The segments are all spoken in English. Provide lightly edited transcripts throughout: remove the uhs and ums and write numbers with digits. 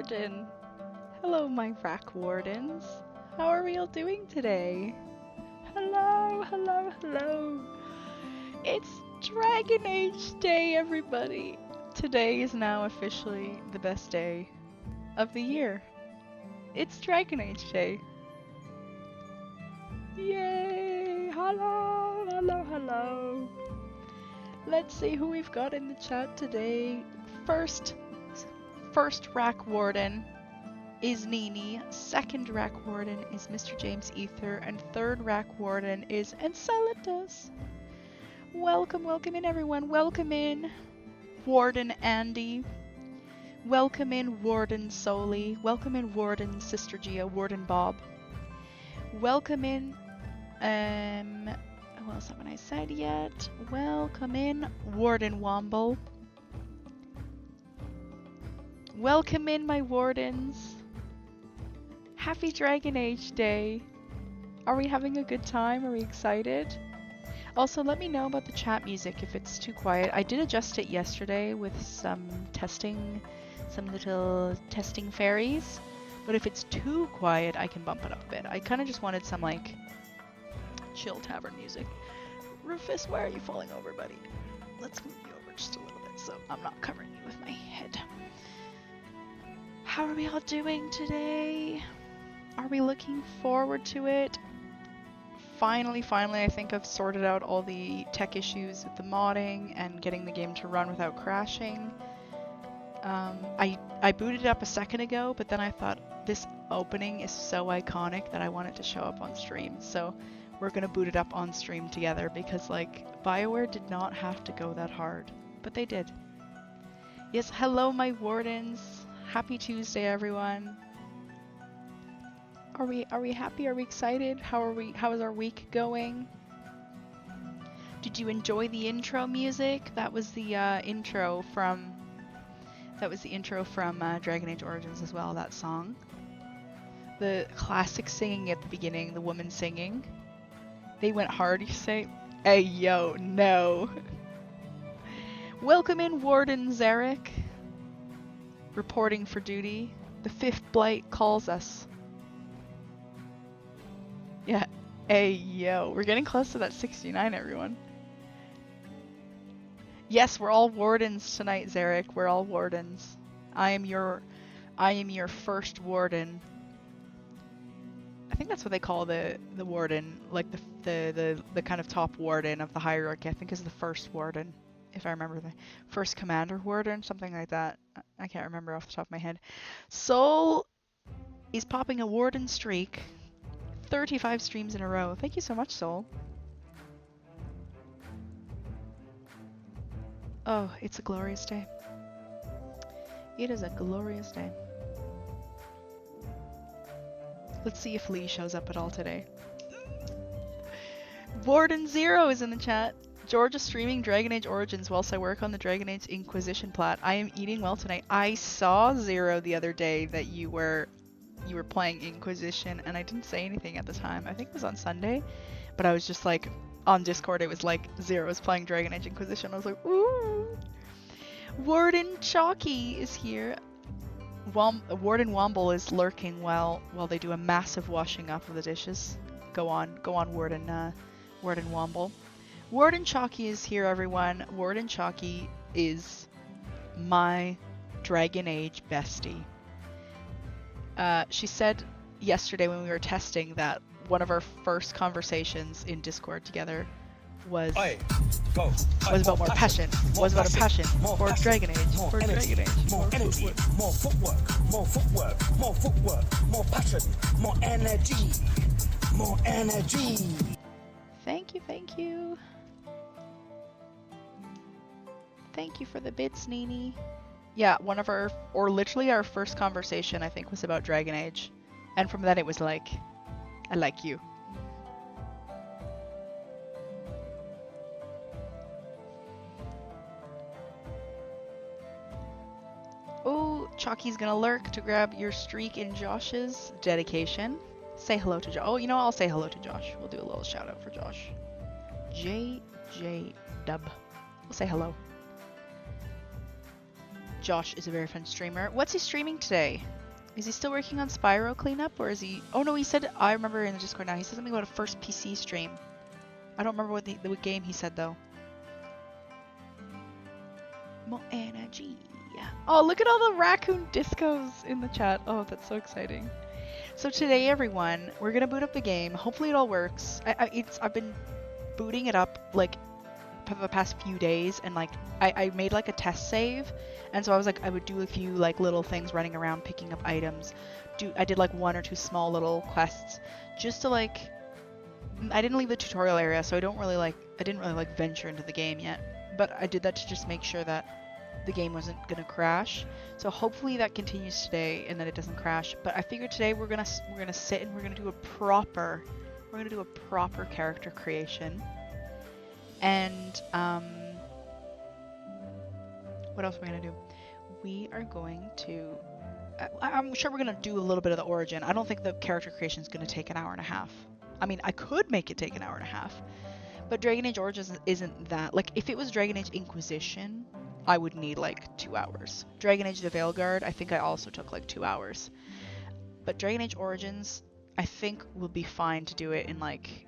Warden. Hello, my Rack Wardens. How are we all doing today? Hello, hello, hello. It's Dragon Age Day, everybody. Today is now officially the best day of the year. It's Dragon Age Day. Yay! Hello, hello, hello. Let's see who we've got in the chat today. First Rack Warden is Nini, second Rack Warden is Mr. James Ether, and third Rack Warden is Enceladus. Welcome, welcome in everyone. Welcome in Warden Andy. Welcome in Warden Soli. Welcome in Warden Sister Gia, Warden Bob. Welcome in, who else haven't I said yet? Welcome in Warden Womble. Welcome in my Wardens. Happy Dragon Age Day. Are we having a good time? Are we excited? Also, let me know about the chat music if it's too quiet. I did adjust it yesterday with some little testing fairies. But if it's too quiet, I can bump it up a bit. I kind of just wanted some, like, chill tavern music. Rufus, why are you falling over, buddy? Let's move you over just a little bit so I'm not covering you with my head. How are we all doing today? Are we looking forward to it? Finally, I think I've sorted out all the tech issues with the modding and getting the game to run without crashing. I booted it up a second ago, but then I thought this opening is so iconic that I want it to show up on stream. So we're gonna boot it up on stream together because, like, BioWare did not have to go that hard, but they did. Yes, hello my Wardens. Happy Tuesday, everyone. Are we happy? Are we excited? How is our week going? Did you enjoy the intro music? That was the intro from Dragon Age Origins as well, that song. The classic singing at the beginning, the woman singing. They went hard, you say? Hey yo, no. Welcome in Warden Zarek. Reporting for duty. The fifth blight calls us. Yeah. Hey, yo. We're getting close to that 69, everyone. Yes, we're all Wardens tonight, Zarek. We're all Wardens. I am your first Warden. I think that's what they call the Warden, like the kind of top Warden of the hierarchy. I think is the first Warden. If I remember, the first Commander Warden, something like that. I can't remember off the top of my head. Soul is popping a Warden streak. 35 streams in a row. Thank you so much, Soul. Oh, it's a glorious day. It is a glorious day. Let's see if Lee shows up at all today. Warden Zero is in the chat. George is streaming Dragon Age Origins whilst I work on the Dragon Age Inquisition plat. I am eating well tonight. I saw Zero the other day that you were playing Inquisition, and I didn't say anything at the time. I think it was on Sunday, but I was just like, on Discord it was like Zero is playing Dragon Age Inquisition. I was like, ooh. Warden Chalky is here. Warden Womble is lurking while they do a massive washing up of the dishes. Go on, Warden Womble. Warden Chalky is here, everyone. Warden Chalky is my Dragon Age bestie. She said yesterday when we were testing that one of our first conversations in Discord together was about more passion. Was about a passion for Dragon Age. For Dragon Age. More energy, more footwork, more footwork, more footwork, more passion, more energy, more energy. Thank you, thank you. Thank you for the bits, Nini. Yeah, one of our, or literally our first conversation, I think, was about Dragon Age. And from then it was like, I like you. Oh, Chalky's gonna lurk to grab your streak in Josh's dedication. Say hello to Josh. Oh, you know, I'll say hello to Josh. We'll do a little shout out for Josh. JJ Dub. We'll say hello. Josh is a very fun streamer. What's he streaming today? Is he still working on Spyro cleanup, or is he? Oh no, he said. I remember in the Discord now. He said something about a first PC stream. I don't remember what game he said though. More energy. Oh, look at all the raccoon discos in the chat. Oh, that's so exciting. So today, everyone, we're gonna boot up the game. Hopefully, it all works. I've been booting it up like for the past few days, and like I made like a test save, and so I was like I would do a few like little things running around picking up items. I did like 1 or 2 small little quests just to like. I didn't leave the tutorial area, so I didn't really like venture into the game yet. But I did that to just make sure that the game wasn't gonna crash. So hopefully that continues today and that it doesn't crash. But I figured today we're gonna sit and we're gonna do a proper character creation. And what else are we gonna do? We are going to. I'm sure we're gonna do a little bit of the origin. I don't think the character creation is gonna take an hour and a half. I mean, I could make it take an hour and a half, but Dragon Age Origins isn't that. Like, if it was Dragon Age Inquisition, I would need like 2 hours. Dragon Age the Veilguard, I think I also took like 2 hours. But Dragon Age Origins, I think will be fine to do it in like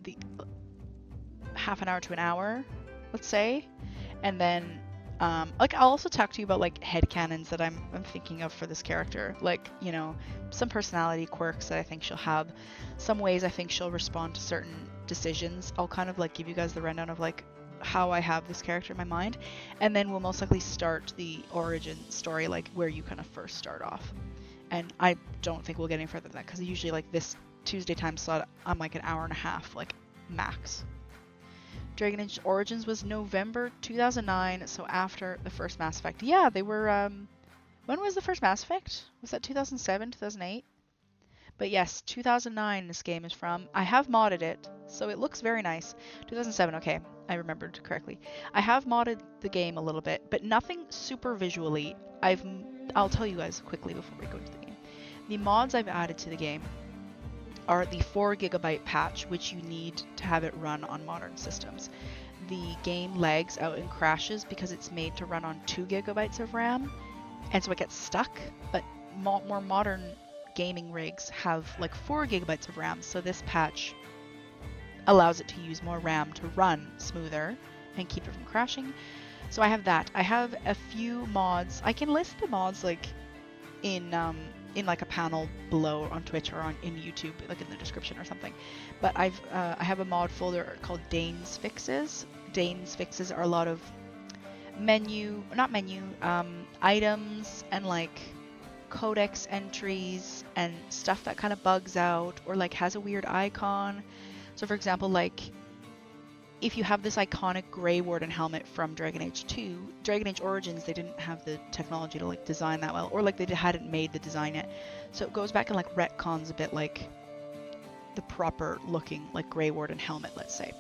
the half an hour to an hour, let's say. And then like I'll also talk to you about like headcanons that I'm thinking of for this character, like, you know, some personality quirks that I think she'll have, some ways I think she'll respond to certain decisions. I'll kind of like give you guys the rundown of like how I have this character in my mind, and then we'll most likely start the origin story, like where you kind of first start off. And I don't think we'll get any further than that because usually like this Tuesday time slot I'm like an hour and a half, like max. Dragon Age Origins was November 2009, so after the first Mass Effect. Yeah, they were, when was the first Mass Effect? Was that 2007, 2008? But yes, 2009 this game is from. I have modded it, so it looks very nice. 2007, okay, I remembered correctly. I have modded the game a little bit, but nothing super visually. I'll tell you guys quickly before we go into the game. The mods I've added to the game are the 4 GB patch, which you need to have it run on modern systems. The game lags out and crashes because it's made to run on 2 GB of RAM, and so it gets stuck, but more modern gaming rigs have like 4 GB of RAM, so this patch allows it to use more RAM to run smoother and keep it from crashing. So I have that. I have a few mods. I can list the mods like in like a panel below on Twitch or in YouTube, like in the description or something. But I have a mod folder called Dane's Fixes. Dane's Fixes are a lot of items and like codex entries and stuff that kind of bugs out or like has a weird icon. So for example, like if you have this iconic Grey Warden helmet from Dragon Age 2, Dragon Age Origins, they didn't have the technology to like design that well, or like they hadn't made the design yet. So it goes back and like retcons a bit like the proper looking like Grey Warden helmet, let's say.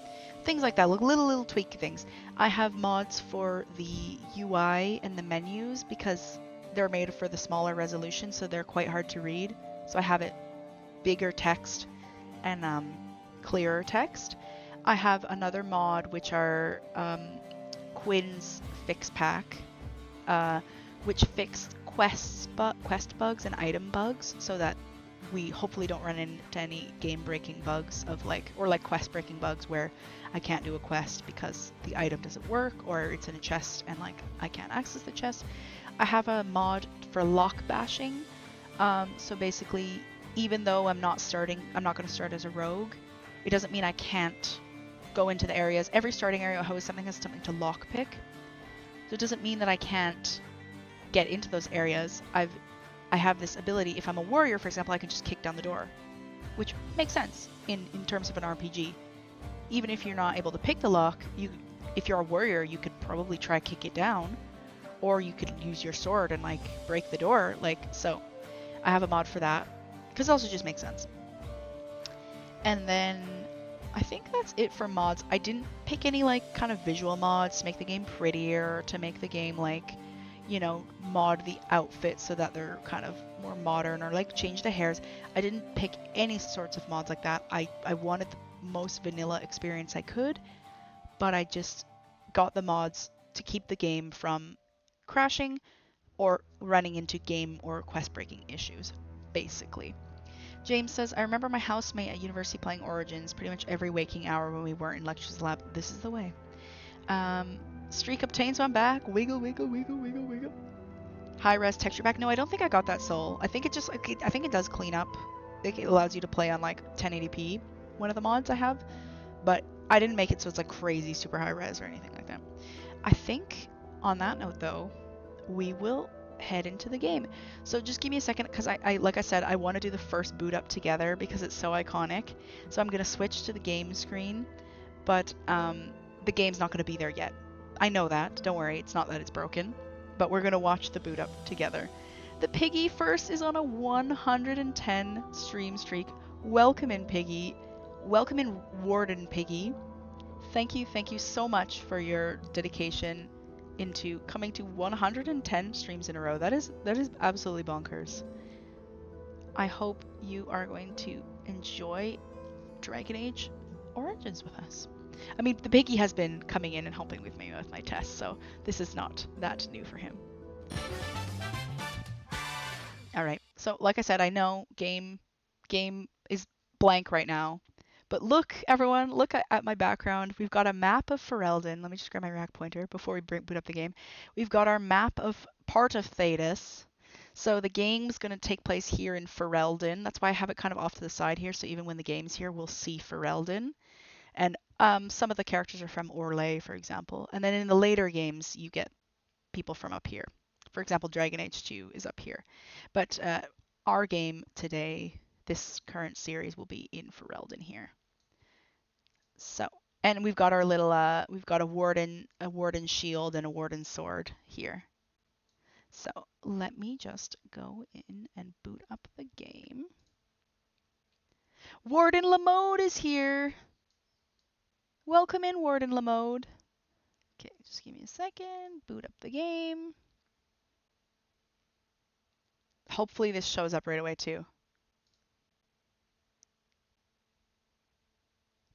Things like that, like little tweaky things. I have mods for the UI and the menus because they're made for the smaller resolution, so they're quite hard to read. So I have it bigger text and clearer text. I have another mod which are Quinn's Fix Pack, which fixed quest bugs and item bugs so that we hopefully don't run into any game-breaking bugs of like, or like quest-breaking bugs where I can't do a quest because the item doesn't work or it's in a chest and like I can't access the chest. I have a mod for lock bashing. So basically, even though I'm not going to start as a rogue, it doesn't mean I can't go into the areas. Every starting area has something to lockpick. So it doesn't mean that I can't get into those areas. I have this ability. If I'm a warrior, for example, I can just kick down the door, which makes sense in terms of an RPG. Even if you're not able to pick the lock, if you're a warrior, you could probably try kick it down, or you could use your sword and like break the door. So I have a mod for that because it also just makes sense. And then I think that's it for mods. I didn't pick any like kind of visual mods to make the game prettier, to make the game like, you know, mod the outfits so that they're kind of more modern, or like change the hairs. I didn't pick any sorts of mods like that. I wanted the most vanilla experience I could, but I just got the mods to keep the game from crashing or running into game or quest breaking issues, basically. James says, I remember my housemate at university playing Origins pretty much every waking hour when we weren't in lectures lab. This is the way. Streak obtained, so I'm back. Wiggle, wiggle, wiggle, wiggle, wiggle. High res texture pack. No, I don't think I got that soul. I think it just, I think it does clean up. It allows you to play on like 1080p, one of the mods I have. But I didn't make it so it's like crazy super high res or anything like that. I think on that note though, we will head into the game. So just give me a second, because I like I said, I want to do the first boot up together because it's so iconic. So I'm going to switch to the game screen, but the game's not going to be there yet. I know that. Don't worry. It's not that it's broken, but we're going to watch the boot up together. The Piggy first is on a 110 stream streak. Welcome in, Piggy. Welcome in, Warden Piggy. Thank you so much for your dedication into coming to 110 streams in a row. That is absolutely bonkers. I hope you are going to enjoy Dragon Age Origins with us. I mean, the Piggy has been coming in and helping with me with my tests, so this is not that new for him. All right, so like I said, I know game is blank right now, but look, everyone, look at my background. We've got a map of Ferelden. Let me just grab my rack pointer before we boot up the game. We've got our map of part of Thedas. So the game's going to take place here in Ferelden. That's why I have it kind of off to the side here, so even when the game's here, we'll see Ferelden. And some of the characters are from Orlais, for example. And then in the later games, you get people from up here. For example, Dragon Age 2 is up here. But our game today, this current series, will be in Ferelden here. So, and we've got our little, we've got a warden shield and a warden sword here. So let me just go in and boot up the game. Warden Lamode is here. Welcome in, Warden Lamode. Okay, just give me a second. Boot up the game. Hopefully this shows up right away too.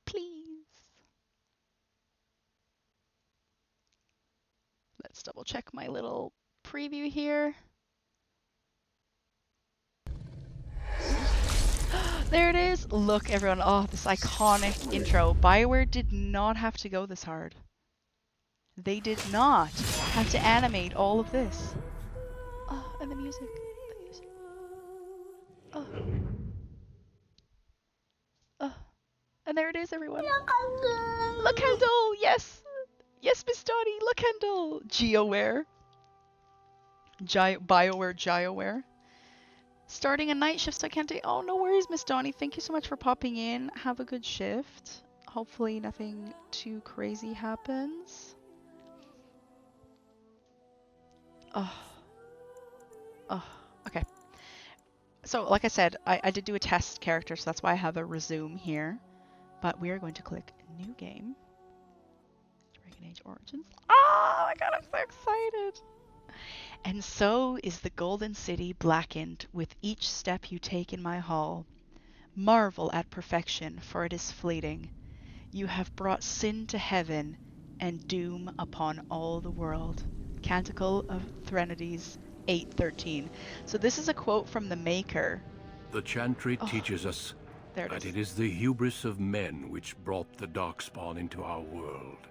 Please. Let's double check my little preview here. There it is. Look, everyone. Oh, this iconic intro. BioWare did not have to go this hard. They did not have to animate all of this. Oh, and the music. The music. Oh. Oh. And there it is, everyone. Lookendle! Yes! Yes, Miss Dottie! Lookendle! GeoWare. BioWare GeoWare. Starting a night shift, so I can't do. Oh, no worries, Miss Donnie. Thank you so much for popping in. Have a good shift. Hopefully nothing too crazy happens. Oh. Oh, okay. So, like I said, I did do a test character, so that's why I have a resume here. But we are going to click New Game. Dragon Age Origins. Oh my god, I'm so excited! And so is the golden city blackened with each step you take in my hall. Marvel at perfection, for it is fleeting. You have brought sin to heaven and doom upon all the world. Canticle of Threnodies 8:13. So this is a quote from the Maker. The Chantry teaches us that it is the hubris of men which brought the Darkspawn into our world.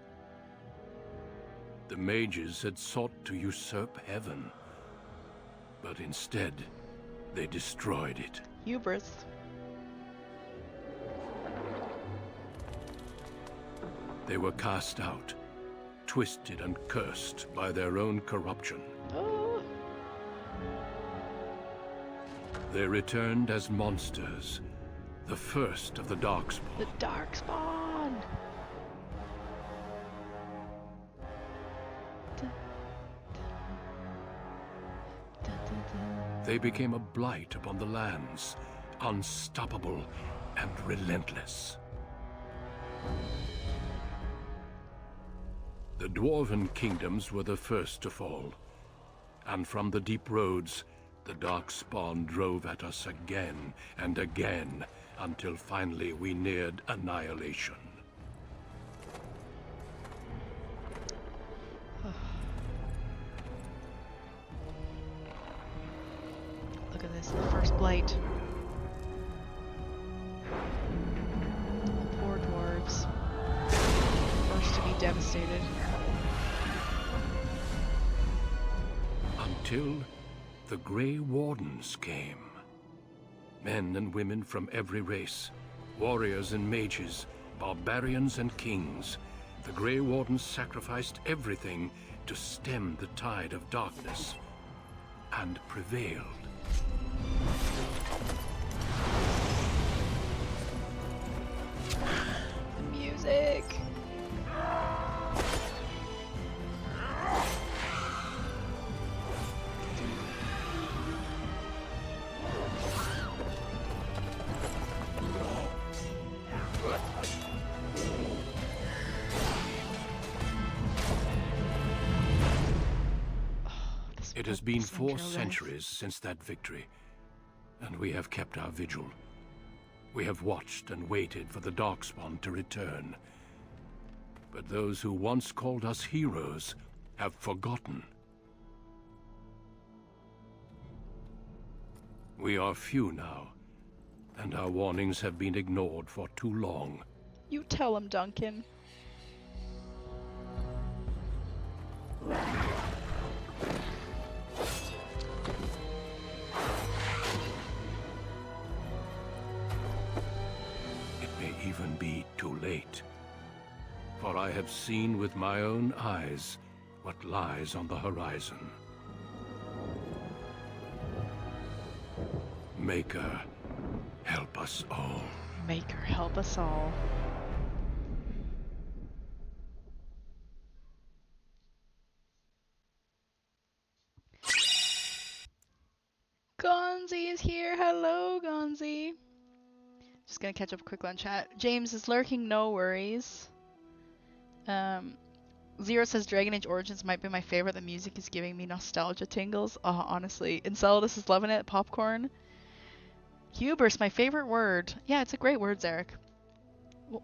The mages had sought to usurp heaven, but instead, they destroyed it. Hubris. They were cast out, twisted and cursed by their own corruption. Oh. They returned as monsters, the first of the Darkspawn. The Darkspawn! They became a blight upon the lands, unstoppable and relentless. The Dwarven kingdoms were the first to fall, and from the deep roads, the Darkspawn drove at us again and again, until finally we neared annihilation. blight. The poor dwarves. First to be devastated. Until the Grey Wardens came. Men and women from every race, warriors and mages, barbarians and kings. The Grey Wardens sacrificed everything to stem the tide of darkness, and prevailed. The music! It has been 4 Central, guys. centuries since that victory, and we have kept our vigil. We have watched and waited for the Darkspawn to return. But those who once called us heroes have forgotten. We are few now, and our warnings have been ignored for too long. You tell him, Duncan. It may even be too late. For I have seen with my own eyes what lies on the horizon. Maker, help us all. Maker, help us all. Gonzi is here. Hello, Gonzi. Just gonna catch up quickly on chat. James is lurking. No worries. Zero says Dragon Age Origins might be my favorite. The music is giving me nostalgia tingles. Oh, honestly. Enceladus is loving it. Popcorn. Hubris, my favorite word. Yeah, it's a great word, Zarek.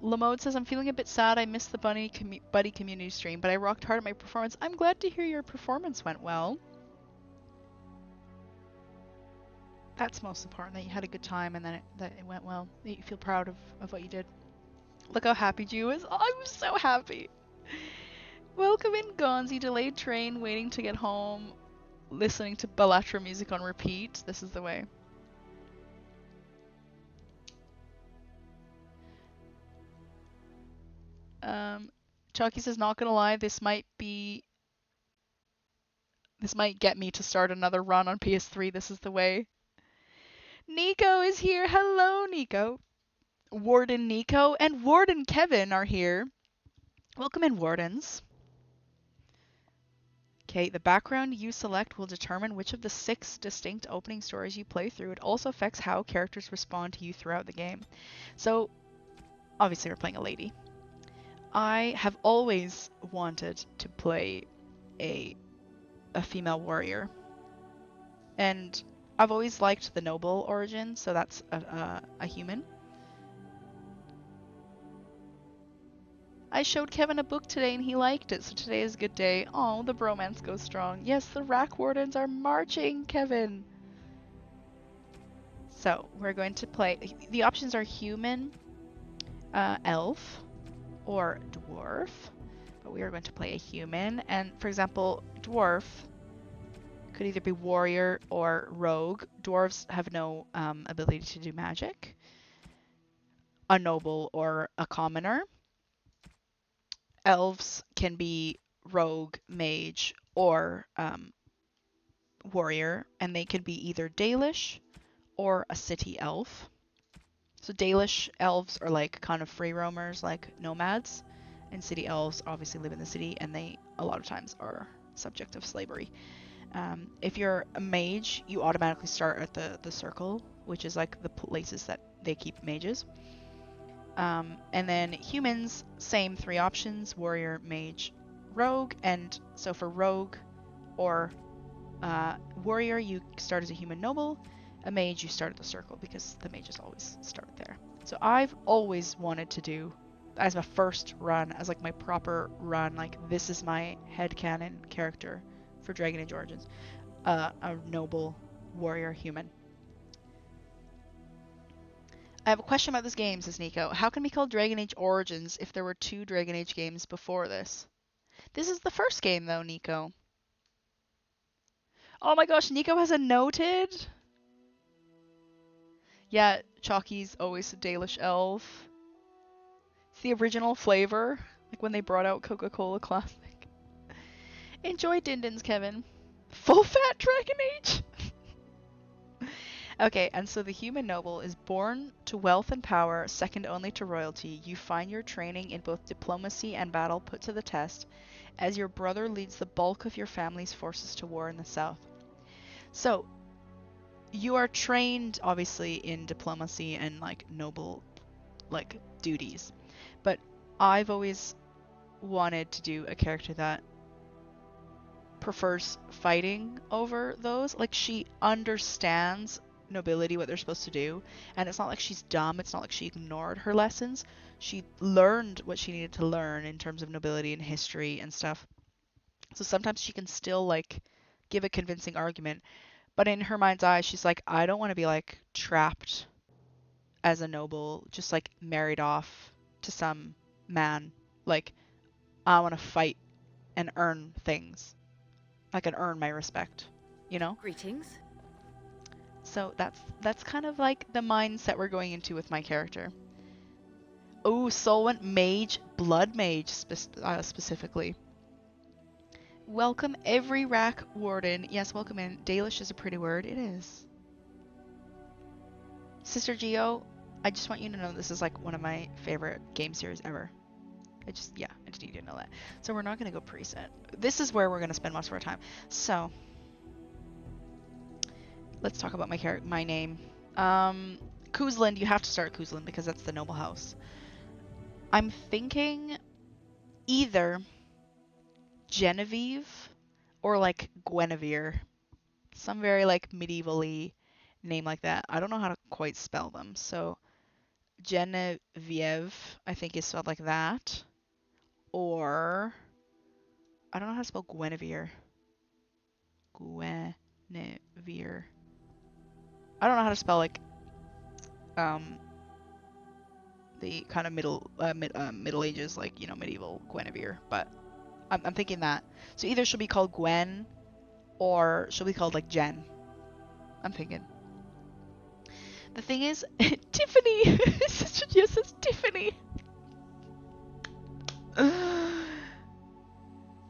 Lamode says, I'm feeling a bit sad. I missed the buddy community stream, but I rocked hard at my performance. I'm glad to hear your performance went well. That's most important, that you had a good time and that it went well. That you feel proud of what you did. Look how happy Jew is. Oh, I'm so happy. Welcome in, Gonzi. Delayed train, waiting to get home, listening to Bellatra music on repeat. This is the way. Chucky says, not gonna lie, this might get me to start another run on PS3. This is the way. Nico is here. Hello, Nico. Warden Nico and Warden Kevin are here. Welcome in, Wardens. Okay, the background you select will determine which of the 6 distinct opening stories you play through. It also affects how characters respond to you throughout the game. So, obviously we're playing a lady. I have always wanted to play a female warrior. And I've always liked the noble origin, so that's a human. I showed Kevin a book today and he liked it, so today is a good day. Oh, the bromance goes strong. Yes, the Rack Wardens are marching, Kevin! So, we're going to play... The options are human, elf, or dwarf. But we are going to play a human. And, for example, dwarf could either be warrior or rogue. Dwarves have no ability to do magic. A noble or a commoner. Elves can be rogue, mage, or warrior, and they could be either Dalish or a city elf. So Dalish elves are like kind of free roamers, like nomads, and city elves obviously live in the city, and they a lot of times are subject of slavery. If you're a mage, you automatically start at the circle, which is like the places that they keep mages. And then humans, same 3 options, warrior, mage, rogue. And so for rogue or warrior, you start as a human noble. A mage, you start at the circle because the mages always start there. So I've always wanted to do, as my first run, as like my proper run, like this is my headcanon character for Dragon Age Origins, a noble warrior human. I have a question about this game, says Nico. How can it be called Dragon Age Origins if there were 2 Dragon Age games before this? This is the first game, though, Nico. Oh my gosh, Nico has a noted? Yeah, Chalky's always a Dalish elf. It's the original flavor, like when they brought out Coca-Cola Classic. Enjoy Dindins, Kevin. Full fat Dragon Age? Okay, and so the human noble is born to wealth and power, second only to royalty. You find your training in both diplomacy and battle put to the test, as your brother leads the bulk of your family's forces to war in the south. So, you are trained, obviously, in diplomacy and, like, noble, like, duties. But I've always wanted to do a character that prefers fighting over those. Like, she understands nobility, what they're supposed to do, and it's not like she's dumb, it's not like she ignored her lessons. She learned what she needed to learn in terms of nobility and history and stuff. So sometimes she can still, like, give a convincing argument, but in her mind's eye, she's like, I don't want to be, like, trapped as a noble, just, like, married off to some man. Like, I want to fight and earn things. I can earn my respect, you know? Greetings. So that's kind of like the mindset we're going into with my character. Oh, Solwent Mage, Blood Mage specifically. Welcome every rack warden. Yes, welcome in. Dalish is a pretty word. It is. Sister Geo, I just want you to know this is like one of my favorite game series ever. I just need you to know that. So we're not going to go preset. This is where we're going to spend most of our time. So let's talk about my name. Kuzlin, you have to start Kuzlin because that's the noble house. I'm thinking either Genevieve or like Guinevere. Some very like medieval-y name like that. I don't know how to quite spell them. So Genevieve, I think is spelled like that. Or I don't know how to spell Guinevere. Guinevere. I don't know how to spell like the kind of Middle Ages, like, you know, medieval Guinevere, but I'm thinking that. So either she'll be called Gwen or she'll be called like Jen. I'm thinking. The thing is, Tiffany. Sister Geo says Tiffany.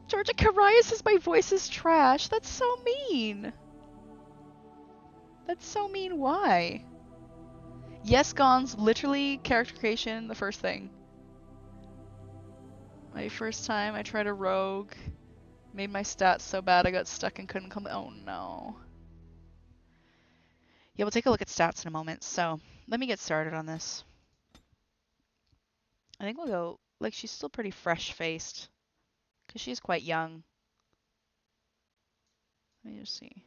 Georgia Karaya says my voice is trash. That's so mean. That's so mean. Why? Yes, Gon's literally character creation, the first thing. My first time I tried a rogue, made my stats so bad I got stuck and couldn't come. Oh no. Yeah, we'll take a look at stats in a moment. So let me get started on this. I think we'll go, like, she's still pretty fresh-faced because she's quite young. Let me just see.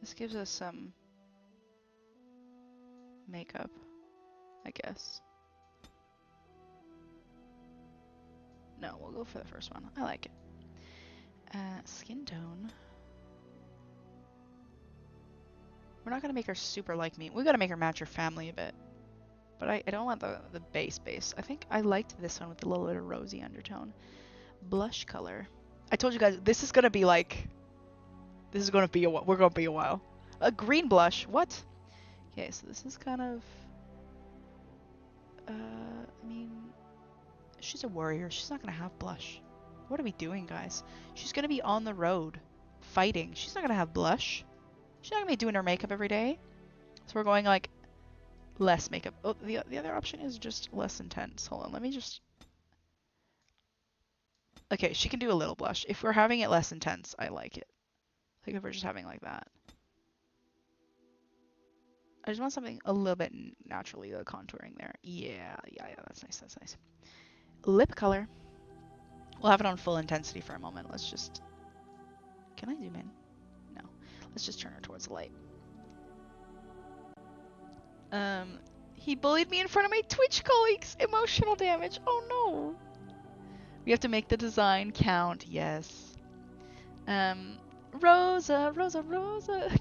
This gives us some makeup, I guess. No, we'll go for the first one. I like it. Skin tone. We're not gonna make her super like me. We gotta make her match her family a bit. But I don't want the base. I think I liked this one with a little bit of rosy undertone. Blush color. I told you guys, this is gonna be like... This is gonna be a while. We're gonna be a while. A green blush. What? Okay, so this is kind of... I mean... She's a warrior. She's not gonna have blush. What are we doing, guys? She's gonna be on the road. Fighting. She's not gonna have blush. She's not gonna be doing her makeup every day. So we're going like... less makeup. Oh, the other option is just less intense. Hold on, let me just... Okay, she can do a little blush. If we're having it less intense, I like it. Like if we're just having like that. I just want something a little bit naturally contouring there. Yeah, that's nice. Lip color. We'll have it on full intensity for a moment. Let's just... Can I zoom in? No. Let's just turn her towards the light. He bullied me in front of my Twitch colleagues. Emotional damage. Oh no. We have to make the design count. Yes. Rosa.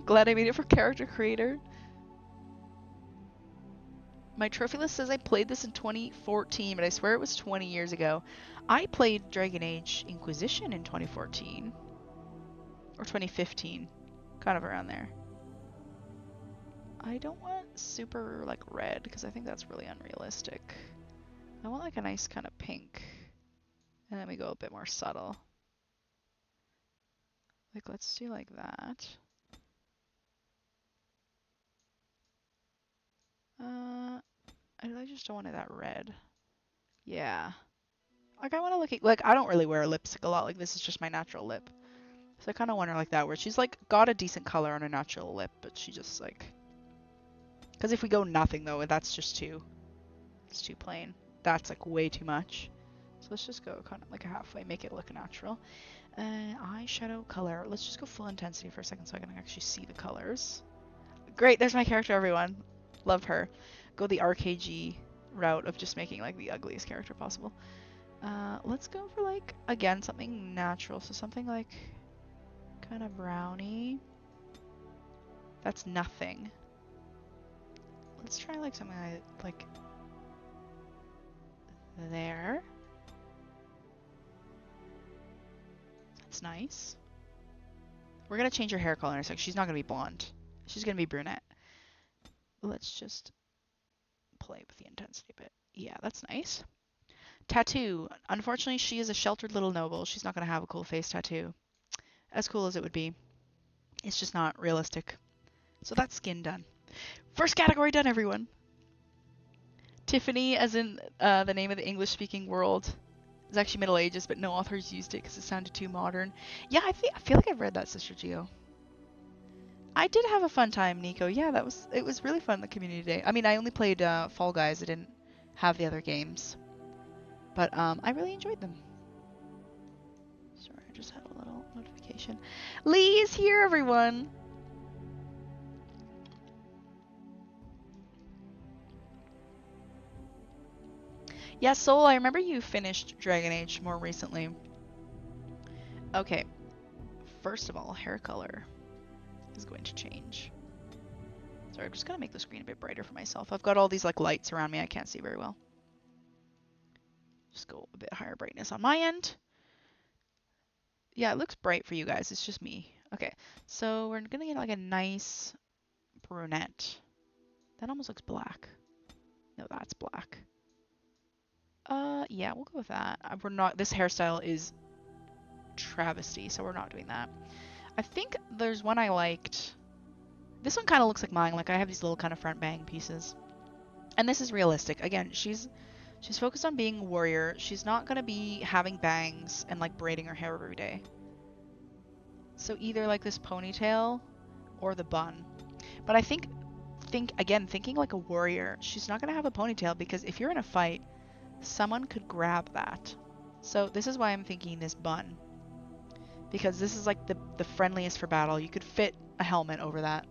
Glad I made it for character creator. My trophy list says I played this in 2014, but I swear it was 20 years ago. I played Dragon Age Inquisition in 2014 or 2015, kind of around there. I don't want super like red because I think that's really unrealistic. I want like a nice kind of pink, and then we go a bit more subtle. Like let's do like that. I just don't want it that red. Yeah. Like I want to look at, like I don't really wear lipstick a lot. Like this is just my natural lip. So I kind of want her like that, where she's like got a decent color on her natural lip, but she just like. Because if we go nothing though, that's just too. It's too plain. That's like way too much. So let's just go kind of like halfway, make it look natural. Eyeshadow color. Let's just go full intensity for a second so I can actually see the colors. Great, there's my character, everyone. Love her. Go the RKG route of just making like the ugliest character possible. Let's go for like, again, something natural. So something like kind of browny. That's nothing. Let's try like something like there. That's nice. We're gonna change her hair color in a sec. She's not gonna be blonde. She's gonna be brunette. Let's just play with the intensity a bit. Yeah, that's nice. Tattoo. Unfortunately, she is a sheltered little noble. She's not gonna have a cool face tattoo. As cool as it would be. It's just not realistic. So that's skin done. First category done, everyone. Tiffany, as in the name of the English-speaking world, is actually Middle Ages, but no authors used it because it sounded too modern. Yeah, I feel like I've read that, Sister Geo. I did have a fun time, Nico. Yeah, it was really fun, the community day. I mean, I only played Fall Guys. I didn't have the other games, but I really enjoyed them. Sorry, I just had a little notification. Lee is here, everyone. Yeah, Soul, I remember you finished Dragon Age more recently. Okay, first of all, hair color is going to change. Sorry, I'm just gonna make the screen a bit brighter for myself. I've got all these like lights around me, I can't see very well. Just go a bit higher brightness on my end. Yeah, it looks bright for you guys, it's just me. Okay, so we're gonna get like a nice brunette. That almost looks black. No, that's black. Yeah, we'll go with that. We're not, this hairstyle is travesty, so we're not doing that. I think there's one I liked. This one kind of looks like mine. Like I have these little kind of front bang pieces. And this is realistic. Again, she's focused on being a warrior. She's not going to be having bangs and like braiding her hair every day. So either like this ponytail or the bun. But I think again, thinking like a warrior, she's not going to have a ponytail because if you're in a fight, someone could grab that. So this is why I'm thinking this bun. Because this is like the friendliest for battle. You could fit a helmet over that.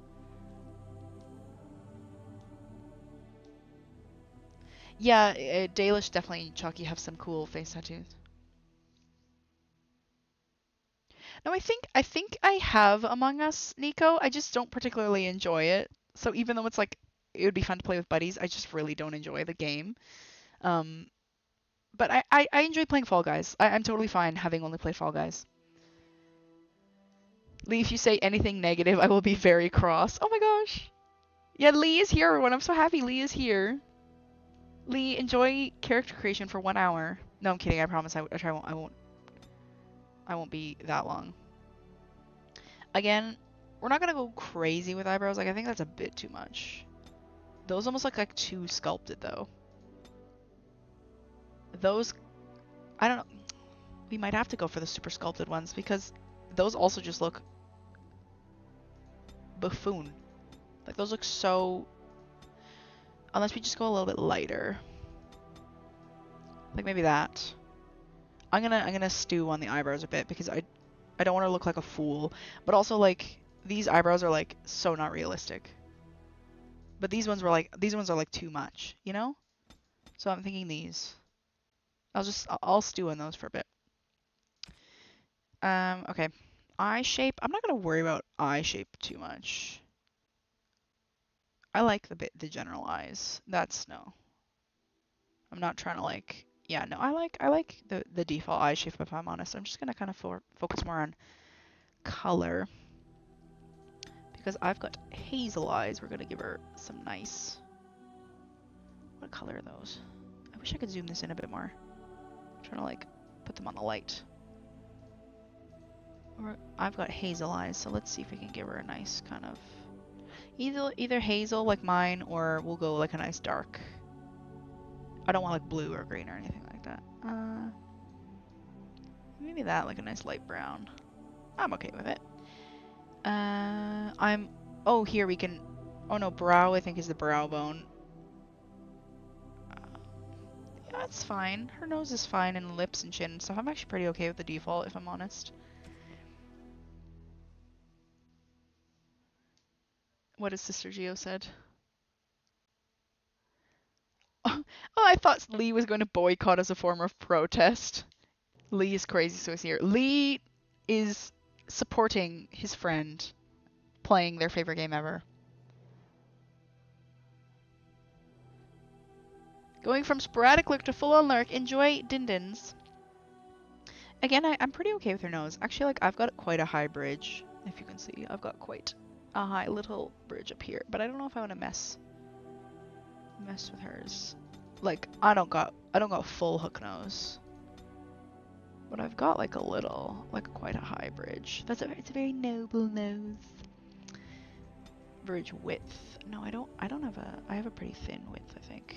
Yeah, Dalish definitely and Chucky have some cool face tattoos. No, I think I have Among Us, Nico. I just don't particularly enjoy it. So even though it's like it would be fun to play with buddies, I just really don't enjoy the game. But I enjoy playing Fall Guys. I'm totally fine having only played Fall Guys. Lee, if you say anything negative, I will be very cross. Oh my gosh. Yeah, Lee is here, everyone. I'm so happy Lee is here. Lee, enjoy character creation for 1 hour. No, I'm kidding. I promise I won't be that long. Again, we're not gonna go crazy with eyebrows. Like I think that's a bit too much. Those almost look like too sculpted though. Those, I don't know. We might have to go for the super sculpted ones because those also just look buffoon. Like those look so. Unless we just go a little bit lighter. Like maybe that. I'm gonna stew on the eyebrows a bit because I don't want to look like a fool, but also like these eyebrows are like so not realistic. But these ones are like too much, you know? So I'm thinking these. I'll stew on those for a bit. Okay. Eye shape. I'm not gonna worry about eye shape too much. I like the general eyes. That's no. I'm not trying to like. Yeah, no. I like the default eye shape if I'm honest. I'm just gonna kind of focus more on color because I've got hazel eyes. We're gonna give her some nice. What color are those? I wish I could zoom this in a bit more. I'm trying to like put them on the light. I've got hazel eyes, so let's see if we can give her a nice kind of either hazel like mine, or we'll go like a nice dark. I don't want like blue or green or anything like that. Maybe that, like a nice light brown. I'm okay with it. Oh, here we can. Oh no, brow I think is the brow bone. Yeah, it's fine. Her nose is fine, and lips and chin and stuff. I'm actually pretty okay with the default, if I'm honest. What has Sister Geo said? Oh, I thought Lee was going to boycott as a form of protest. Lee is crazy, so he's here. Lee is supporting his friend playing their favorite game ever. Going from sporadic lurk to full-on lurk. Enjoy Dindins. Again, I'm pretty okay with her nose. Actually, like, I've got quite a high bridge. If you can see, I've got quite a high little bridge up here. But I don't know if I want to mess with hers. Like, I don't got full hook nose. But I've got like a little, like quite a high bridge. It's a very noble nose. Bridge width. No, I don't have I have a pretty thin width, I think.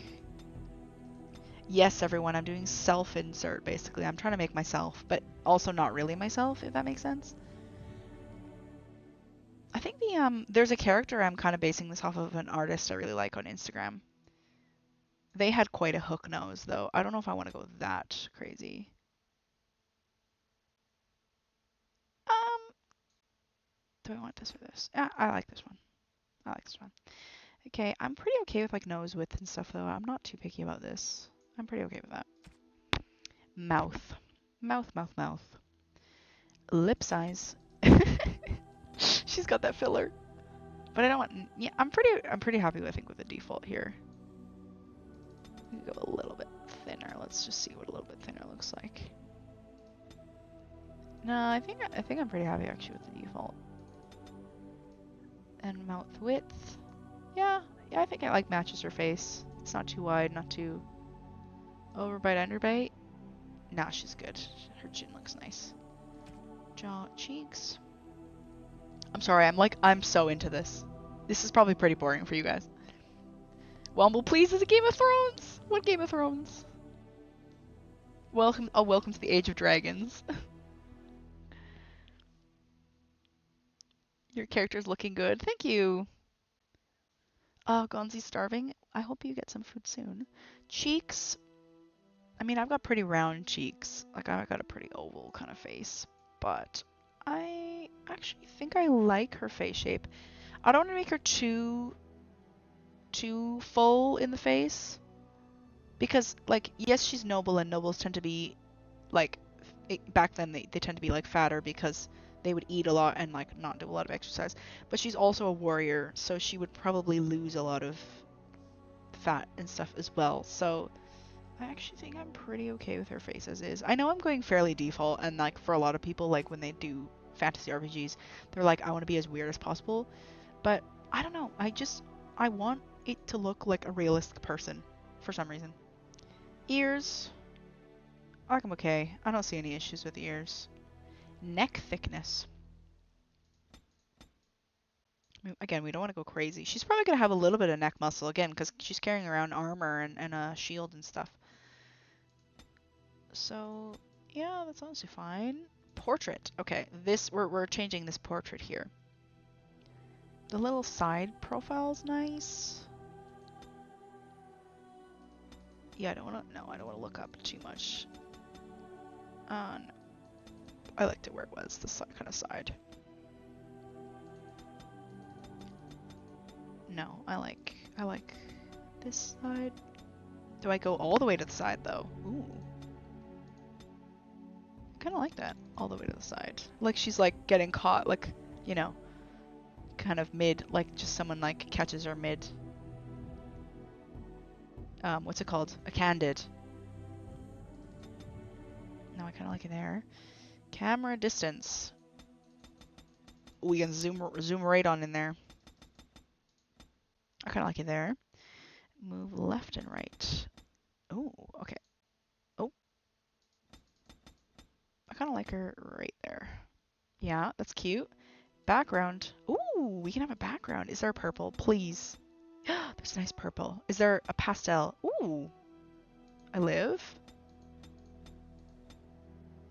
Yes, everyone, I'm doing self-insert, basically. I'm trying to make myself, but also not really myself, if that makes sense. I think there's a character I'm kind of basing this off of an artist I really like on Instagram. They had quite a hook nose, though. I don't know if I want to go that crazy. Do I want this or this? Yeah, I like this one. I like this one. Okay, I'm pretty okay with like nose width and stuff, though. I'm not too picky about this. I'm pretty okay with that. Mouth. Mouth. Lip size. She's got that filler. But I don't want. Yeah, I'm pretty happy, I think, with the default here. We can go a little bit thinner. Let's just see what a little bit thinner looks like. No, I think I'm pretty happy actually with the default. And mouth width. Yeah, I think it like matches her face. It's not too wide, not too overbite, underbite. Nah, she's good. Her chin looks nice. Jaw, cheeks. I'm sorry, I'm so into this. This is probably pretty boring for you guys. Womble Please is a Game of Thrones! What Game of Thrones? Welcome to the Age of Dragons. Your character's looking good. Thank you. Oh, Gonzi's starving. I hope you get some food soon. Cheeks. I mean, I've got pretty round cheeks. Like, I've got a pretty oval kind of face. But I actually think I like her face shape. I don't want to make her too full in the face. Because, like, yes, she's noble, and nobles tend to be, like, back then they tend to be, like, fatter because they would eat a lot and, like, not do a lot of exercise. But she's also a warrior, so she would probably lose a lot of fat and stuff as well. So I actually think I'm pretty okay with her face as is. I know I'm going fairly default, and, like, for a lot of people, like, when they do fantasy RPGs, they're like, I want to be as weird as possible. But I don't know. I want it to look like a realistic person for some reason. Ears. I think I'm okay. I don't see any issues with ears. Neck thickness. I mean, again, we don't want to go crazy. She's probably going to have a little bit of neck muscle, again, because she's carrying around armor and a shield and stuff. So, yeah, that's honestly fine. Portrait. Okay, we're changing this portrait here. The little side profile's nice. Yeah, I don't want to look up too much. No. I liked it where it was, this kind of side. No, I like this side. Do I go all the way to the side though? Ooh. Kind of like that, all the way to the side. Like she's like getting caught, like, you know, kind of mid, like just someone like catches her mid what's it called? A candid. No, I kind of like it there. Camera distance. We can zoom right on in there. I kind of like it there. Move left and right. Oh, okay. Oh. I kind of like her right there. Yeah, that's cute. Background. Ooh, we can have a background. Is there a purple? Please. There's a nice purple. Is there a pastel? Ooh. I live.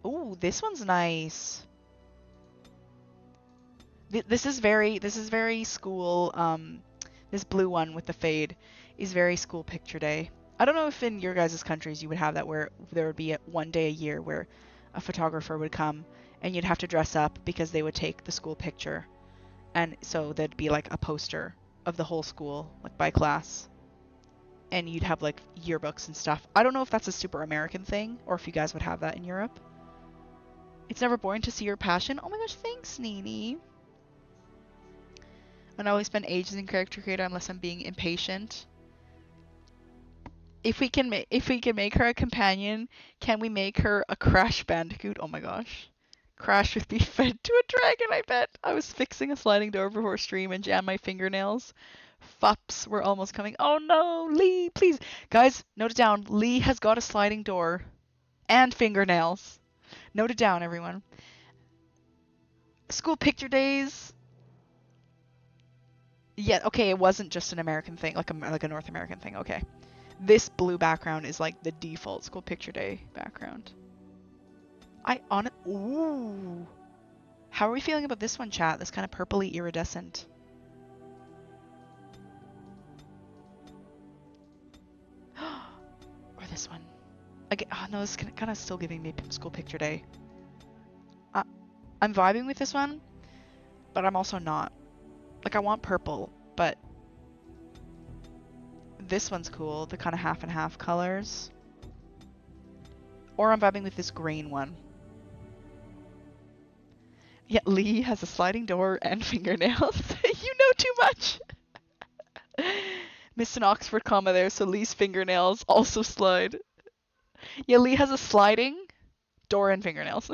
Ooh, this one's nice. This is very school. This blue one with the fade is very school picture day. I don't know if in your guys' countries you would have that where there would be one day a year where a photographer would come and you'd have to dress up because they would take the school picture. And so there'd be like a poster of the whole school, like by class. And you'd have like yearbooks and stuff. I don't know if that's a super American thing or if you guys would have that in Europe. It's never boring to see your passion. Oh my gosh, thanks, Nini. I always spend ages in character creator unless I'm being impatient. If we can make her a companion, can we make her a Crash Bandicoot? Oh my gosh. Crash would be fed to a dragon, I bet. I was fixing a sliding door before stream and jammed my fingernails. Fups were almost coming. Oh no, Lee, please. Guys, note it down. Lee has got a sliding door and fingernails. Note it down, everyone. School picture days. Yeah, okay, it wasn't just an American thing, like a North American thing. Okay. This blue background is like the default school picture day background. Ooh. How are we feeling about this one, chat? This kind of purpley iridescent. Or this one. Again, oh no, this is kind of still giving me school picture day. I'm vibing with this one, but I'm also not. Like, I want purple, but this one's cool. The kind of half and half colors. Or I'm vibing with this green one. Yeah, Lee has a sliding door and fingernails. You know too much. Missed an Oxford comma there, so Lee's fingernails also slide. Yeah, Lee has a sliding door and fingernails.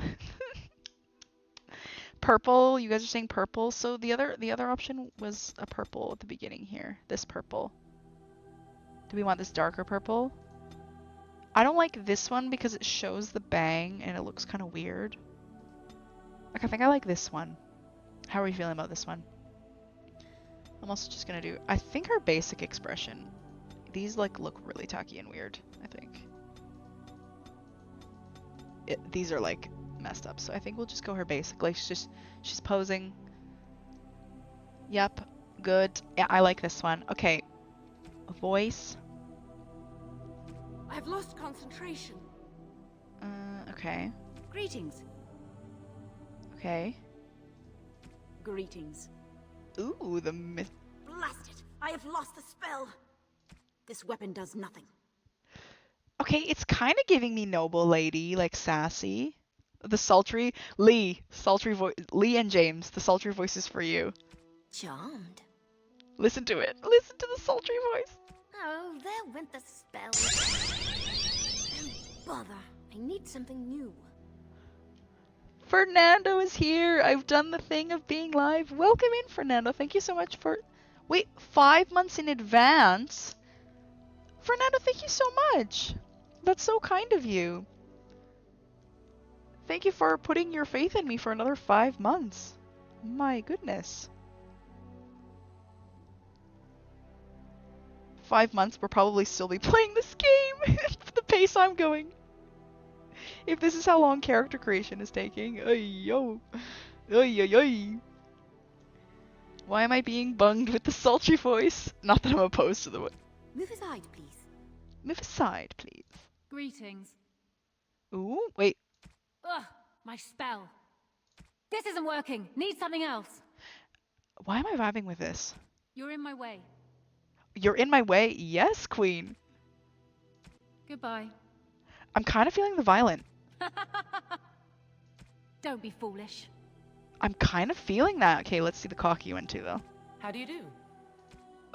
Purple, you guys are saying purple. So the other option was a purple at the beginning here. This purple. Do we want this darker purple? I don't like this one because it shows the bang and it looks kind of weird. Like, I think I like this one. How are we feeling about this one? I'm also just gonna do, I think her basic expression. These like look really tacky and weird, I think. These are like messed up, so I think we'll just go her basic. Like, she's posing. Yep, good. Yeah, I like this one. Okay, voice. I've lost concentration. Okay. Greetings. Okay. Greetings. Ooh, the myth. Blast it! I have lost the spell. This weapon does nothing. Okay, it's kind of giving me noble lady, like sassy. The sultry Lee, sultry voice. Lee and James, the sultry voice is for you. Charmed. Listen to it. Listen to the sultry voice. Oh, there went the spell. Oh, bother. I need something new. Fernando is here. I've done the thing of being live. Welcome in, Fernando. Thank you so much for... Wait, 5 months in advance? Fernando, thank you so much. That's so kind of you. Thank you for putting your faith in me for another 5 months. My goodness. 5 months, we'll probably still be playing this game at the pace I'm going. If this is how long character creation is taking. Ay yo. Ay ay ay. Why am I being bunged with the sultry voice? Not that I'm opposed to the voice. Move aside, please. Move aside, please. Greetings. Ooh, wait. Ugh, my spell. This isn't working. Need something else. Why am I vibing with this? You're in my way. You're in my way? Yes, queen. Goodbye. I'm kind of feeling the violent. Don't be foolish. I'm kind of feeling that. Okay, let's see the cocky one too, though. How do you do?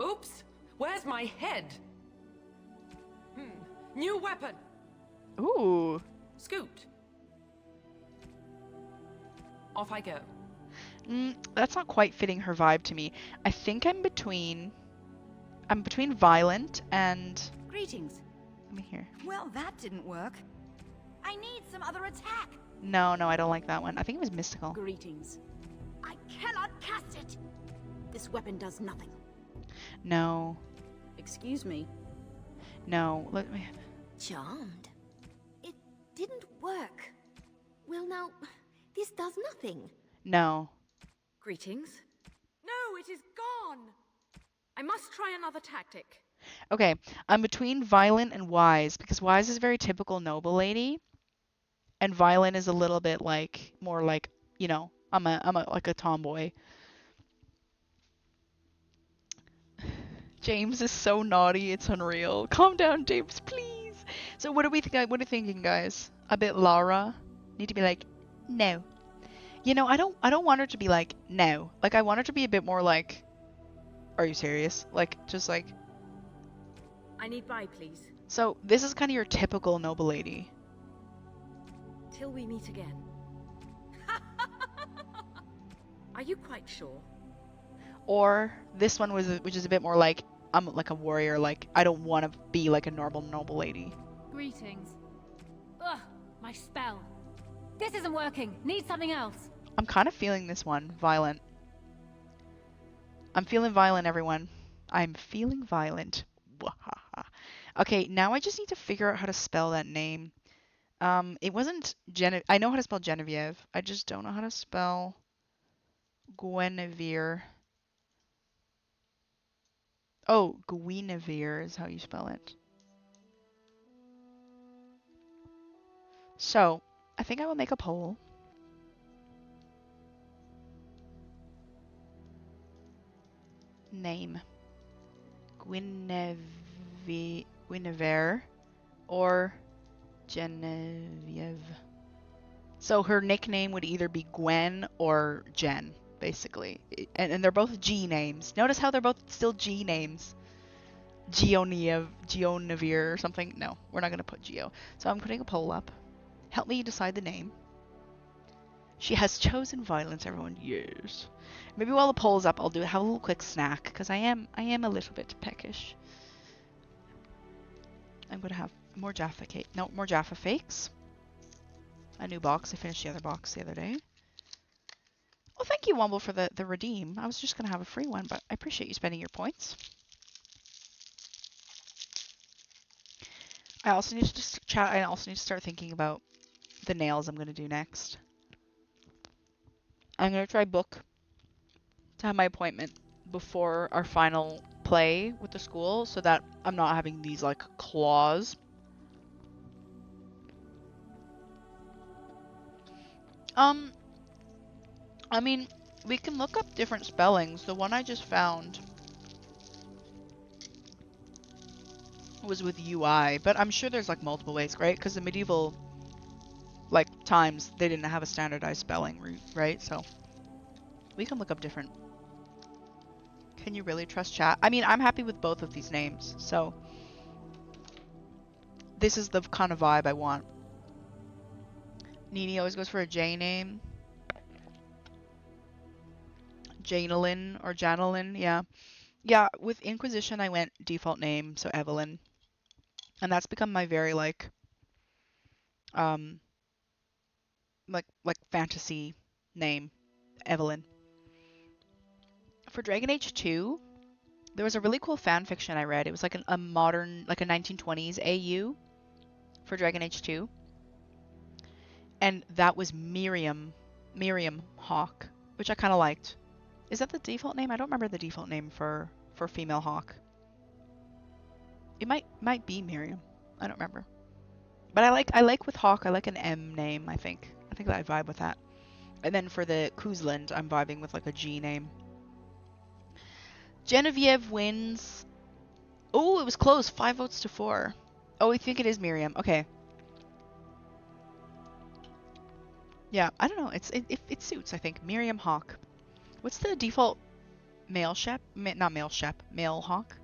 Oops! Where's my head? New weapon! Ooh. Scoot! Off I go. That's not quite fitting her vibe to me. I think I'm between violent and... Greetings. Let me hear. Well, that didn't work. I need some other attack. No, I don't like that one. I think it was mystical. Greetings. I cannot cast it. This weapon does nothing. No. Excuse me. No. Let me... Charmed. It didn't work. Well, now, this does nothing. No. Greetings. No, it is gone! I must try another tactic. Okay, I'm between violent and wise because wise is very typical noble lady, and violent is a little bit like more like, you know, I'm a like a tomboy. James is so naughty, it's unreal. Calm down, James, please. So what are we thinking, guys? A bit Lara? Need to be like, no. You know, I don't want her to be like, no. Like I want her to be a bit more like, are you serious? Like just like. I need buy, please. So this is kind of your typical noble lady. Till we meet again. Are you quite sure? Or this one which is a bit more like, I'm like a warrior, like I don't want to be like a normal noble lady. Greetings. Ugh, my spell. This isn't working. Need something else. I'm kind of feeling this one, violent. I'm feeling violent, everyone. I'm feeling violent. Wahaha. Okay, now I just need to figure out how to spell that name. It wasn't I know how to spell Genevieve. I just don't know how to spell Guinevere. Oh, Guinevere is how you spell it. So, I think I will make a poll. Name. Guinevere or Genevieve. So her nickname would either be Gwen or Jen, basically. And they're both G names. Notice how they're both still G names. Geonevere or something. No, we're not going to put Geo. So I'm putting a poll up. Help me decide the name. She has chosen violence, everyone. Yes. Maybe while the poll is up, I'll have a little quick snack because I am a little bit peckish. I'm gonna have more Jaffa cake. No, more Jaffa fakes. A new box. I finished the other box the other day. Well, thank you, Womble, for the redeem. I was just gonna have a free one, but I appreciate you spending your points. I also need to just chat. I also need to start thinking about the nails I'm gonna do next. I'm gonna try book to have my appointment before our final play with the school so that I'm not having these like claws. I mean, we can look up different spellings. The one I just found was with UI, but I'm sure there's like multiple ways, right? Because the medieval like times they didn't have a standardized spelling route, right? So we can look up different. Can you really trust chat? I mean, I'm happy with both of these names, so this is the kind of vibe I want. Nini always goes for a J name. Janelyn or Janelyn, yeah. Yeah, with Inquisition I went default name, so Evelyn. And that's become my very like fantasy name, Evelyn. For Dragon Age 2, there was a really cool fan fiction I read. It was like a modern, like a 1920s AU for Dragon Age 2. And that was Miriam Hawk, which I kind of liked. Is that the default name? I don't remember the default name for female Hawk. It might be Miriam. I don't remember. But I like with Hawk, I like an M name, I think. I think that I vibe with that. And then for the Kuzland, I'm vibing with like a G name. Genevieve wins. Oh, it was close. 5 votes to 4. Oh, I think it is Miriam. Okay. Yeah, I don't know. It suits, I think. Miriam Hawk. What's the default male shep? Not male shep. Male Hawk?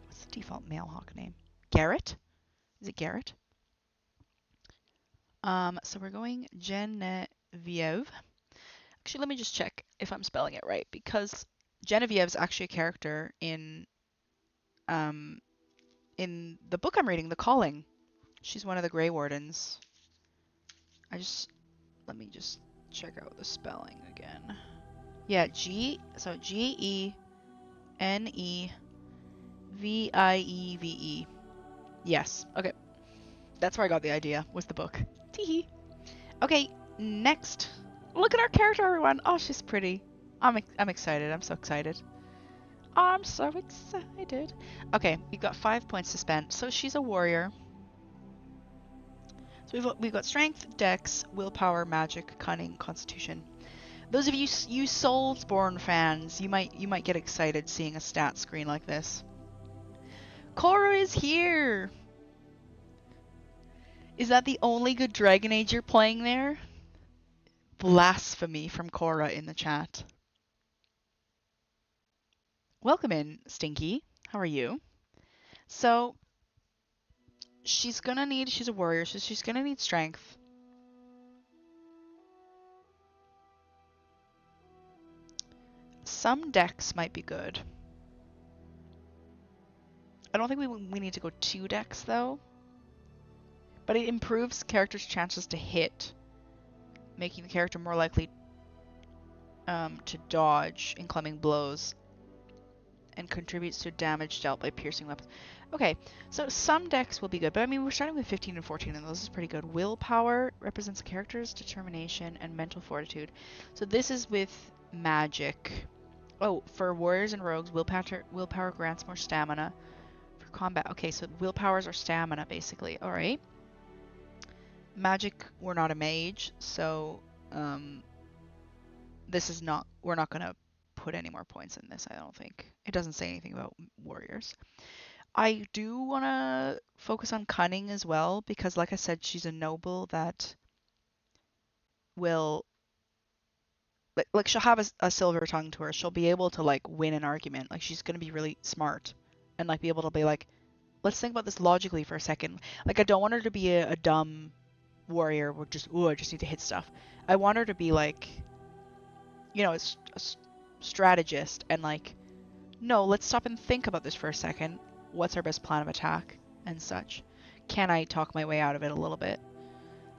What's the default male Hawk name? Garrett? Is it Garrett? So we're going Genevieve. Actually, let me just check if I'm spelling it right, because Genevieve's actually a character in the book I'm reading, The Calling. She's one of the Grey Wardens. Let me just check out the spelling again. Yeah, Genevieve. Yes, okay. That's where I got the idea, was the book. Teehee. Okay, next. Look at our character, everyone. Oh, she's pretty. I'm excited. I'm so excited. I'm so excited. Okay, we've got 5 points to spend. So she's a warrior. So we've got strength, dex, willpower, magic, cunning, constitution. Those of you Soulsborne fans, you might get excited seeing a stat screen like this. Cora is here. Is that the only good Dragon Age you're playing there? Blasphemy from Cora in the chat. Welcome in, Stinky. How are you? So, she's a warrior, so she's gonna need strength. Some dex might be good. I don't think we need to go 2 dex though. But it improves characters' chances to hit, making the character more likely to dodge incoming blows, and contributes to damage dealt by piercing weapons. Okay, so some dex will be good, but I mean, we're starting with 15 and 14, and those is pretty good. Willpower represents a character's determination and mental fortitude. So this is with magic. Oh, for warriors and rogues, willpower grants more stamina. For combat, okay, so willpowers are stamina, basically. All right. Magic, we're not a mage, so we're not gonna put any more points in this, I don't think. It doesn't say anything about warriors. I do want to focus on cunning as well, because like I said, she's a noble that will, like she'll have a silver tongue to her. She'll be able to like win an argument. Like she's gonna be really smart and like be able to be like, let's think about this logically for a second. Like I don't want her to be a dumb warrior with just, I just need to hit stuff. I want her to be like, you know, a strategist and like, no, let's stop and think about this for a second. What's our best plan of attack and such? Can I talk my way out of it a little bit?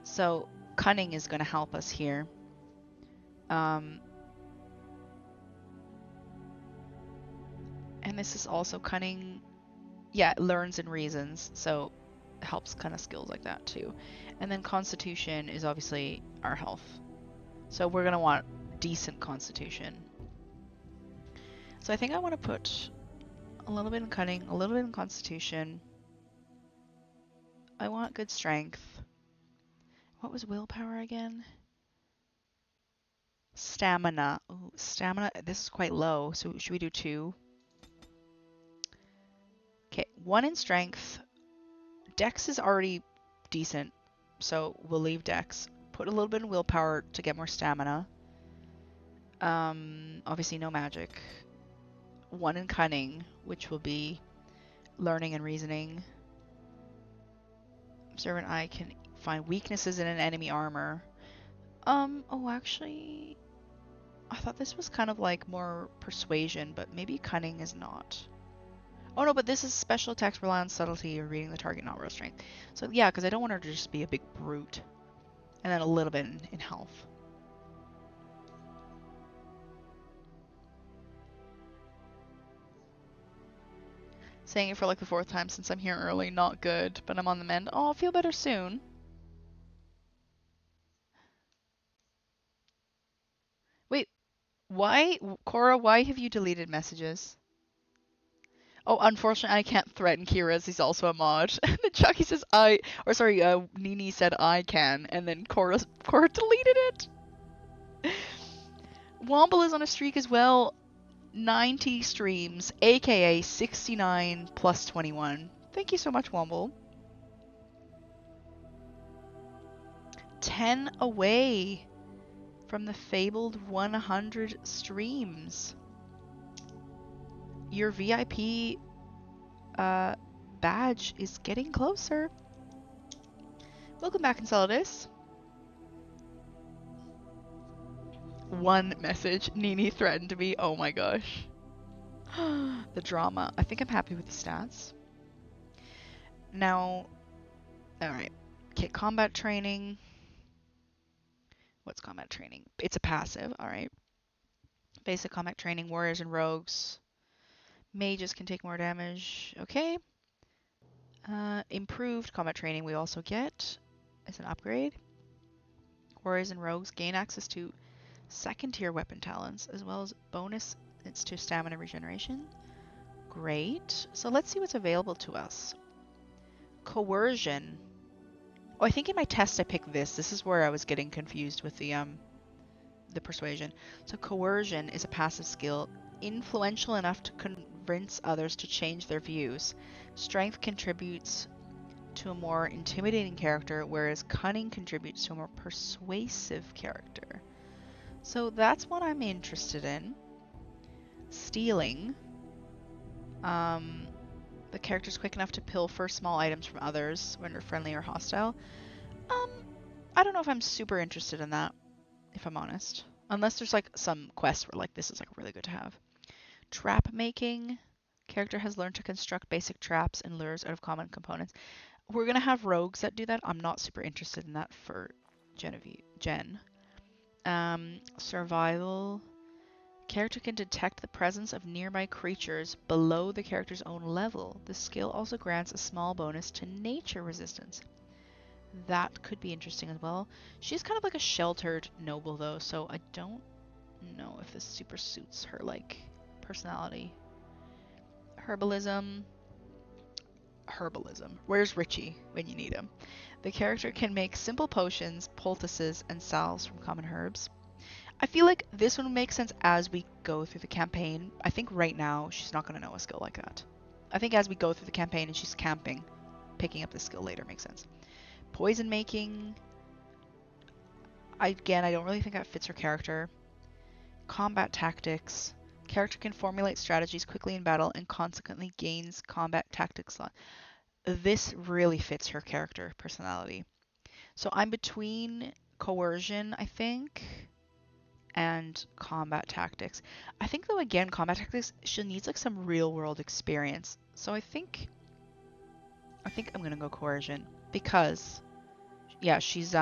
So cunning is going to help us here. And this is also cunning. Yeah, learns and reasons. So helps kind of skills like that too. And then constitution is obviously our health. So we're going to want decent constitution. So I think I want to put a little bit in cunning, a little bit in constitution. I want good strength. What was willpower again? Stamina. Ooh, stamina. This is quite low, so should we do 2? Okay, 1 in strength. Dex is already decent, so we'll leave Dex. Put a little bit in willpower to get more stamina. Obviously no magic. 1 in cunning, which will be learning and reasoning. Observant eye can find weaknesses in an enemy armor. Oh, actually, I thought this was kind of like more persuasion, but maybe cunning is not. Oh no, but this is special attacks rely on subtlety or reading the target, not raw strength. So yeah, because I don't want her to just be a big brute. And then a little bit in health. Saying it for like the 4th time since I'm here early, not good, but I'm on the mend. Oh, I'll feel better soon. Wait, why, Cora, why have you deleted messages? Oh, unfortunately, I can't threaten Kira as he's also a mod. And then Chucky says Nini said I can, and then Cora deleted it. Womble is on a streak as well. 90 streams, aka 69 plus 21. Thank you so much, Womble. 10 away from the fabled 100 streams. Your VIP badge is getting closer. Welcome back, Enceladus. One message. Nini threatened me. Oh my gosh. The drama. I think I'm happy with the stats. Now, alright. Okay, combat training. What's combat training? It's a passive, alright. Basic combat training, warriors and rogues. Mages can take more damage. Okay. Improved combat training we also get as an upgrade. Warriors and rogues gain access to second tier weapon talents as well as bonus to stamina regeneration. Great. So let's see what's available to us. Coercion. Oh, I think in my test I picked this. This is where I was getting confused with the persuasion. So coercion is a passive skill influential enough to convince others to change their views. Strength contributes to a more intimidating character, whereas cunning contributes to a more persuasive character. So that's what I'm interested in. Stealing. The character's quick enough to pilfer small items from others when they're friendly or hostile. I don't know if I'm super interested in that, if I'm honest. Unless there's like some quest where like this is like really good to have. Trap making. Character has learned to construct basic traps and lures out of common components. We're gonna have rogues that do that. I'm not super interested in that for Jen. Survival. Character can detect the presence of nearby creatures below the character's own level. The skill also grants a small bonus to nature resistance. That could be interesting as well. She's kind of like a sheltered noble though, so I don't know if this super suits her like personality. Herbalism. Where's Richie when you need him? The character can make simple potions, poultices, and salves from common herbs. I feel like this one makes sense as we go through the campaign. I think right now she's not going to know a skill like that. I think as we go through the campaign and she's camping, picking up this skill later makes sense. Poison making. Again, I don't really think that fits her character. Combat tactics. Character can formulate strategies quickly in battle and consequently gains combat tactics slot. This really fits her character personality. So I'm between coercion, I think, and combat tactics. I think though again, combat tactics, she needs like some real world experience. So I think I'm gonna go coercion because yeah, she's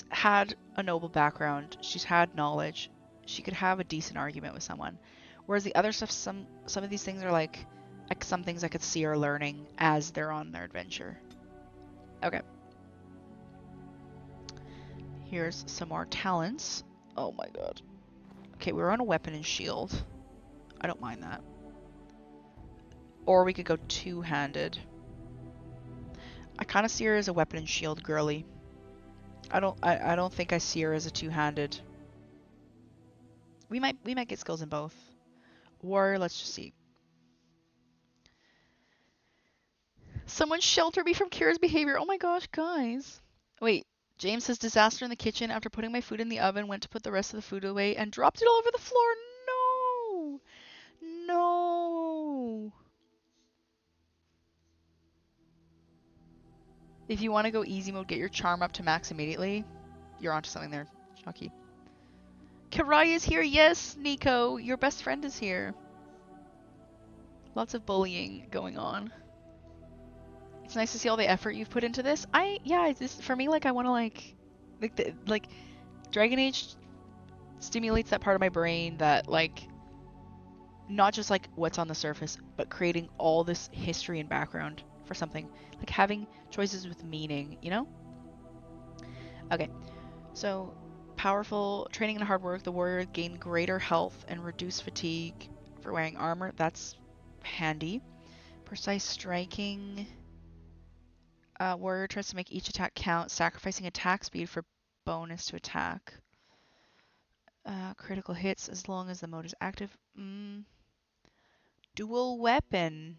had a noble background, she's had knowledge, she could have a decent argument with someone. Whereas the other stuff, some of these things are like some things I could see her learning as they're on their adventure. Okay. Here's some more talents. Oh my god. Okay, we're on a weapon and shield. I don't mind that. Or we could go two-handed. I kind of see her as a weapon and shield girly. I don't think I see her as a two-handed. We might get skills in both. Or let's just see. Someone shelter me from Kira's behavior. Oh my gosh, guys. Wait, James says disaster in the kitchen after putting my food in the oven, went to put the rest of the food away and dropped it all over the floor. No! No! If you want to go easy mode, get your charm up to max immediately. You're onto something there, Chucky. Karai is here. Yes, Nico. Your best friend is here. Lots of bullying going on. It's nice to see all the effort you've put into this. This for me, like I want to like Dragon Age stimulates that part of my brain that like not just like what's on the surface, but creating all this history and background for something, like having choices with meaning, you know? Okay, so powerful training and hard work. The warrior gain greater health and reduce fatigue for wearing armor. That's handy. Precise striking. Warrior tries to make each attack count, sacrificing attack speed for bonus to attack. Critical hits as long as the mode is active. Dual weapon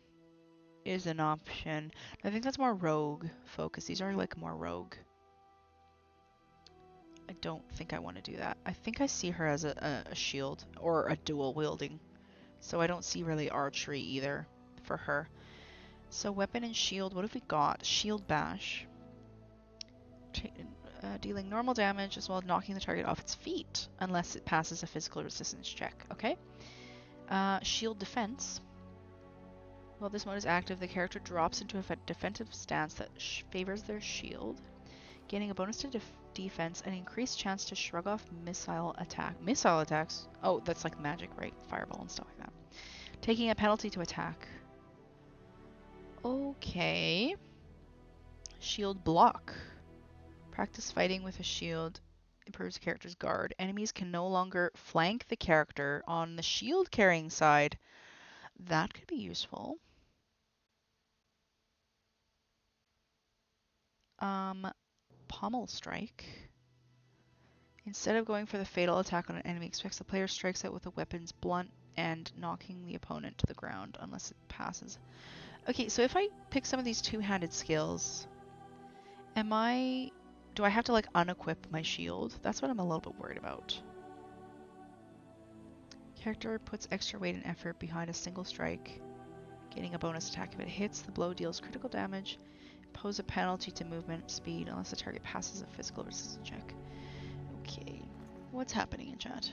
is an option. I think that's more rogue focus. These are like more rogue. I don't think I want to do that. I think I see her as a shield or a dual wielding. So I don't see really archery either for her. So weapon and shield, what have we got? Shield bash. Dealing normal damage as well as knocking the target off its feet, unless it passes a physical resistance check. Okay. Shield defense. While this mode is active, the character drops into a defensive stance that favors their shield, gaining a bonus to defense and increased chance to shrug off missile attacks. Oh, that's like magic, right? Fireball and stuff like that. Taking a penalty to attack. Okay. Shield block. Practice fighting with a shield improves the character's guard. Enemies can no longer flank the character on the shield carrying side. That could be useful. Pommel strike. Instead of going for the fatal attack on an enemy, expects the player strikes out with the weapon's blunt end, knocking the opponent to the ground unless it passes. Okay, so if I pick some of these two-handed skills, do I have to like unequip my shield? That's what I'm a little bit worried about. Character puts extra weight and effort behind a single strike, gaining a bonus attack. If it hits, the blow deals critical damage. Impose a penalty to movement speed unless the target passes a physical resistance check. Okay, what's happening in chat?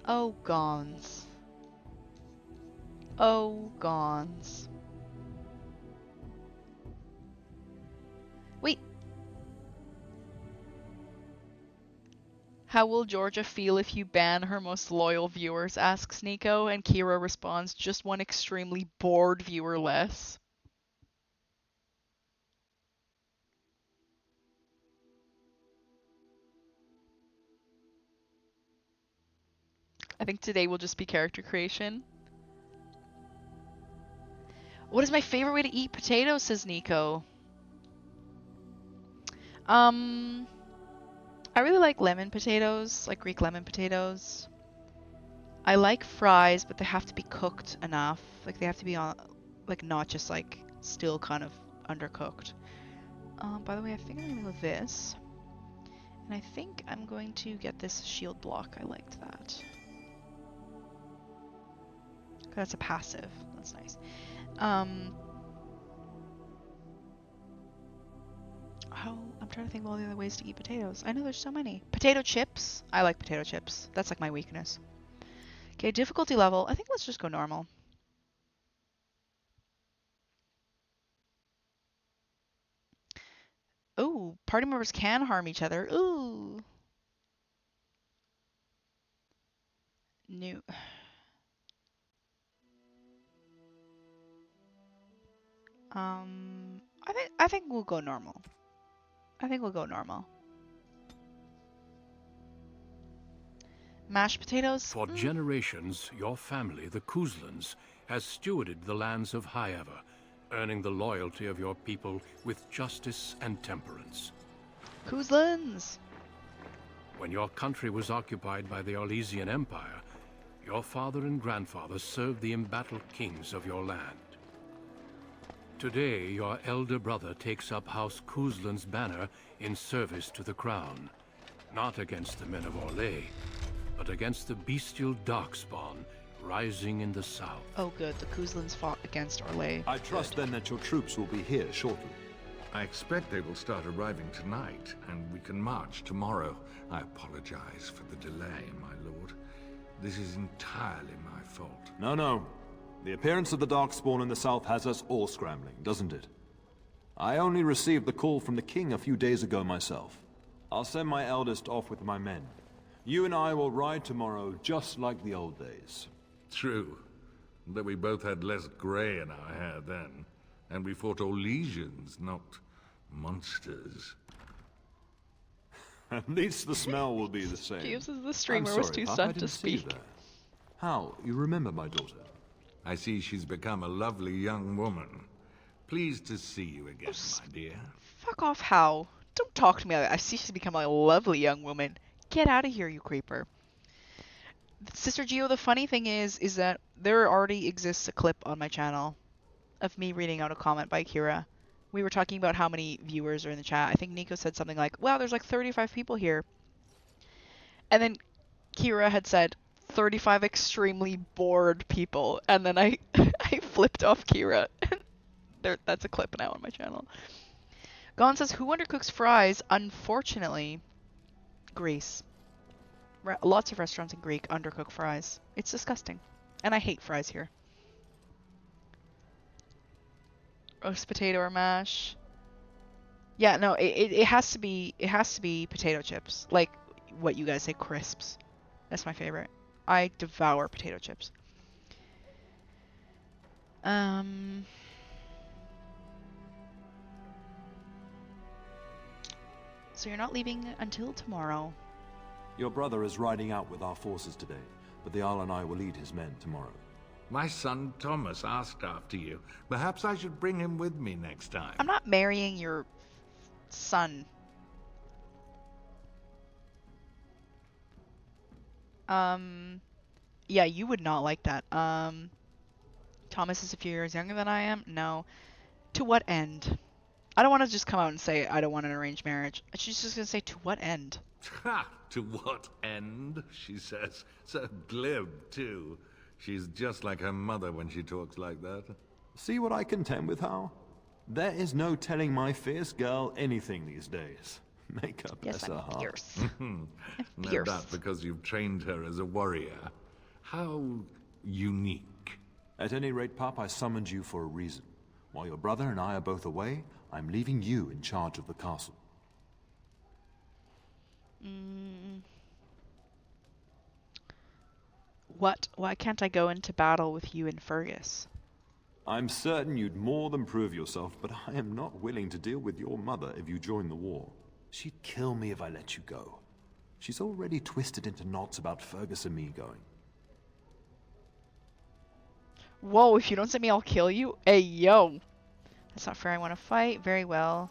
Oh, gons. Oh, gons. Wait. How will Georgia feel if you ban her most loyal viewers? Asks Nico, and Kira responds, just one extremely bored viewer less. I think today will just be character creation. What is my favorite way to eat potatoes, says Nico. I really like lemon potatoes, like Greek lemon potatoes. I like fries, but they have to be cooked enough. Like they have to be on, like not just like still kind of undercooked. By the way, I think I'm gonna go with this. And I think I'm going to get this shield block. I liked that. That's a passive. That's nice. Oh, I'm trying to think of all the other ways to eat potatoes. I know there's so many. Potato chips. I like potato chips. That's like my weakness. Okay, difficulty level. I think let's just go normal. Ooh, party members can harm each other. Ooh. New. I think we'll go normal. I think we'll go normal. Mashed potatoes? For generations, your family, the Kuzlans, has stewarded the lands of Highever, earning the loyalty of your people with justice and temperance. Kuzlans! When your country was occupied by the Orlesian Empire, your father and grandfather served the embattled kings of your land. Today, your elder brother takes up House Kuzlan's banner in service to the crown, not against the men of Orlais, but against the bestial Darkspawn rising in the south. Oh good, the Kuzlans fought against Orlais. I trust then that your troops will be here shortly. I expect they will start arriving tonight, and we can march tomorrow. I apologize for the delay, my lord. This is entirely my fault. No. The appearance of the Darkspawn in the south has us all scrambling, doesn't it? I only received the call from the king a few days ago myself. I'll send my eldest off with my men. You and I will ride tomorrow just like the old days. True. But we both had less grey in our hair then. And we fought Orlesians, not monsters. At least the smell will be the same. James is the streamer, I'm was sorry, too Puck, I stunned to didn't see you speak. there. How? You remember my daughter? I see she's become a lovely young woman. Pleased to see you again, my dear. Fuck off, How. Don't talk to me like that. I see she's become a lovely young woman. Get out of here, you creeper. Sister Geo, the funny thing is that there already exists a clip on my channel of me reading out a comment by Kira. We were talking about how many viewers are in the chat. I think Nico said something like, wow, there's like 35 people here. And then Kira had said, 35 extremely bored people, and then I I flipped off Kira. That's a clip now on my channel. Gon says, who undercooks fries? Unfortunately, Greece. Lots of restaurants in Greek undercook fries. It's disgusting. And I hate fries here. Roast potato or mash. Yeah, no, it has to be potato chips. Like what you guys say, crisps. That's my favorite. I devour potato chips. So you're not leaving until tomorrow. Your brother is riding out with our forces today, but the Jarl and I will lead his men tomorrow. My son Thomas asked after you. Perhaps I should bring him with me next time. I'm not marrying your son. Yeah, you would not like that. Thomas is a few years younger than I am. No. To what end? I don't want to just come out and say I don't want an arranged marriage. She's just gonna say, to what end? Ha! To what end? She says. So glib, too. She's just like her mother when she talks like that. See what I contend with, Hal? There is no telling my fierce girl anything these days. Make her bless her heart. Fierce. No Fierce. doubt because you've trained her as a warrior. How unique. At any rate, Pop, I summoned you for a reason. While your brother and I are both away, I'm leaving you in charge of the castle. What? Why can't I go into battle with you and Fergus? I'm certain you'd more than prove yourself, but I am not willing to deal with your mother if you join the war. She'd kill me if I let you go. She's already twisted into knots about Fergus and me going. Whoa, if you don't send me, I'll kill you? Hey, yo! That's not fair, I want to fight. Very well.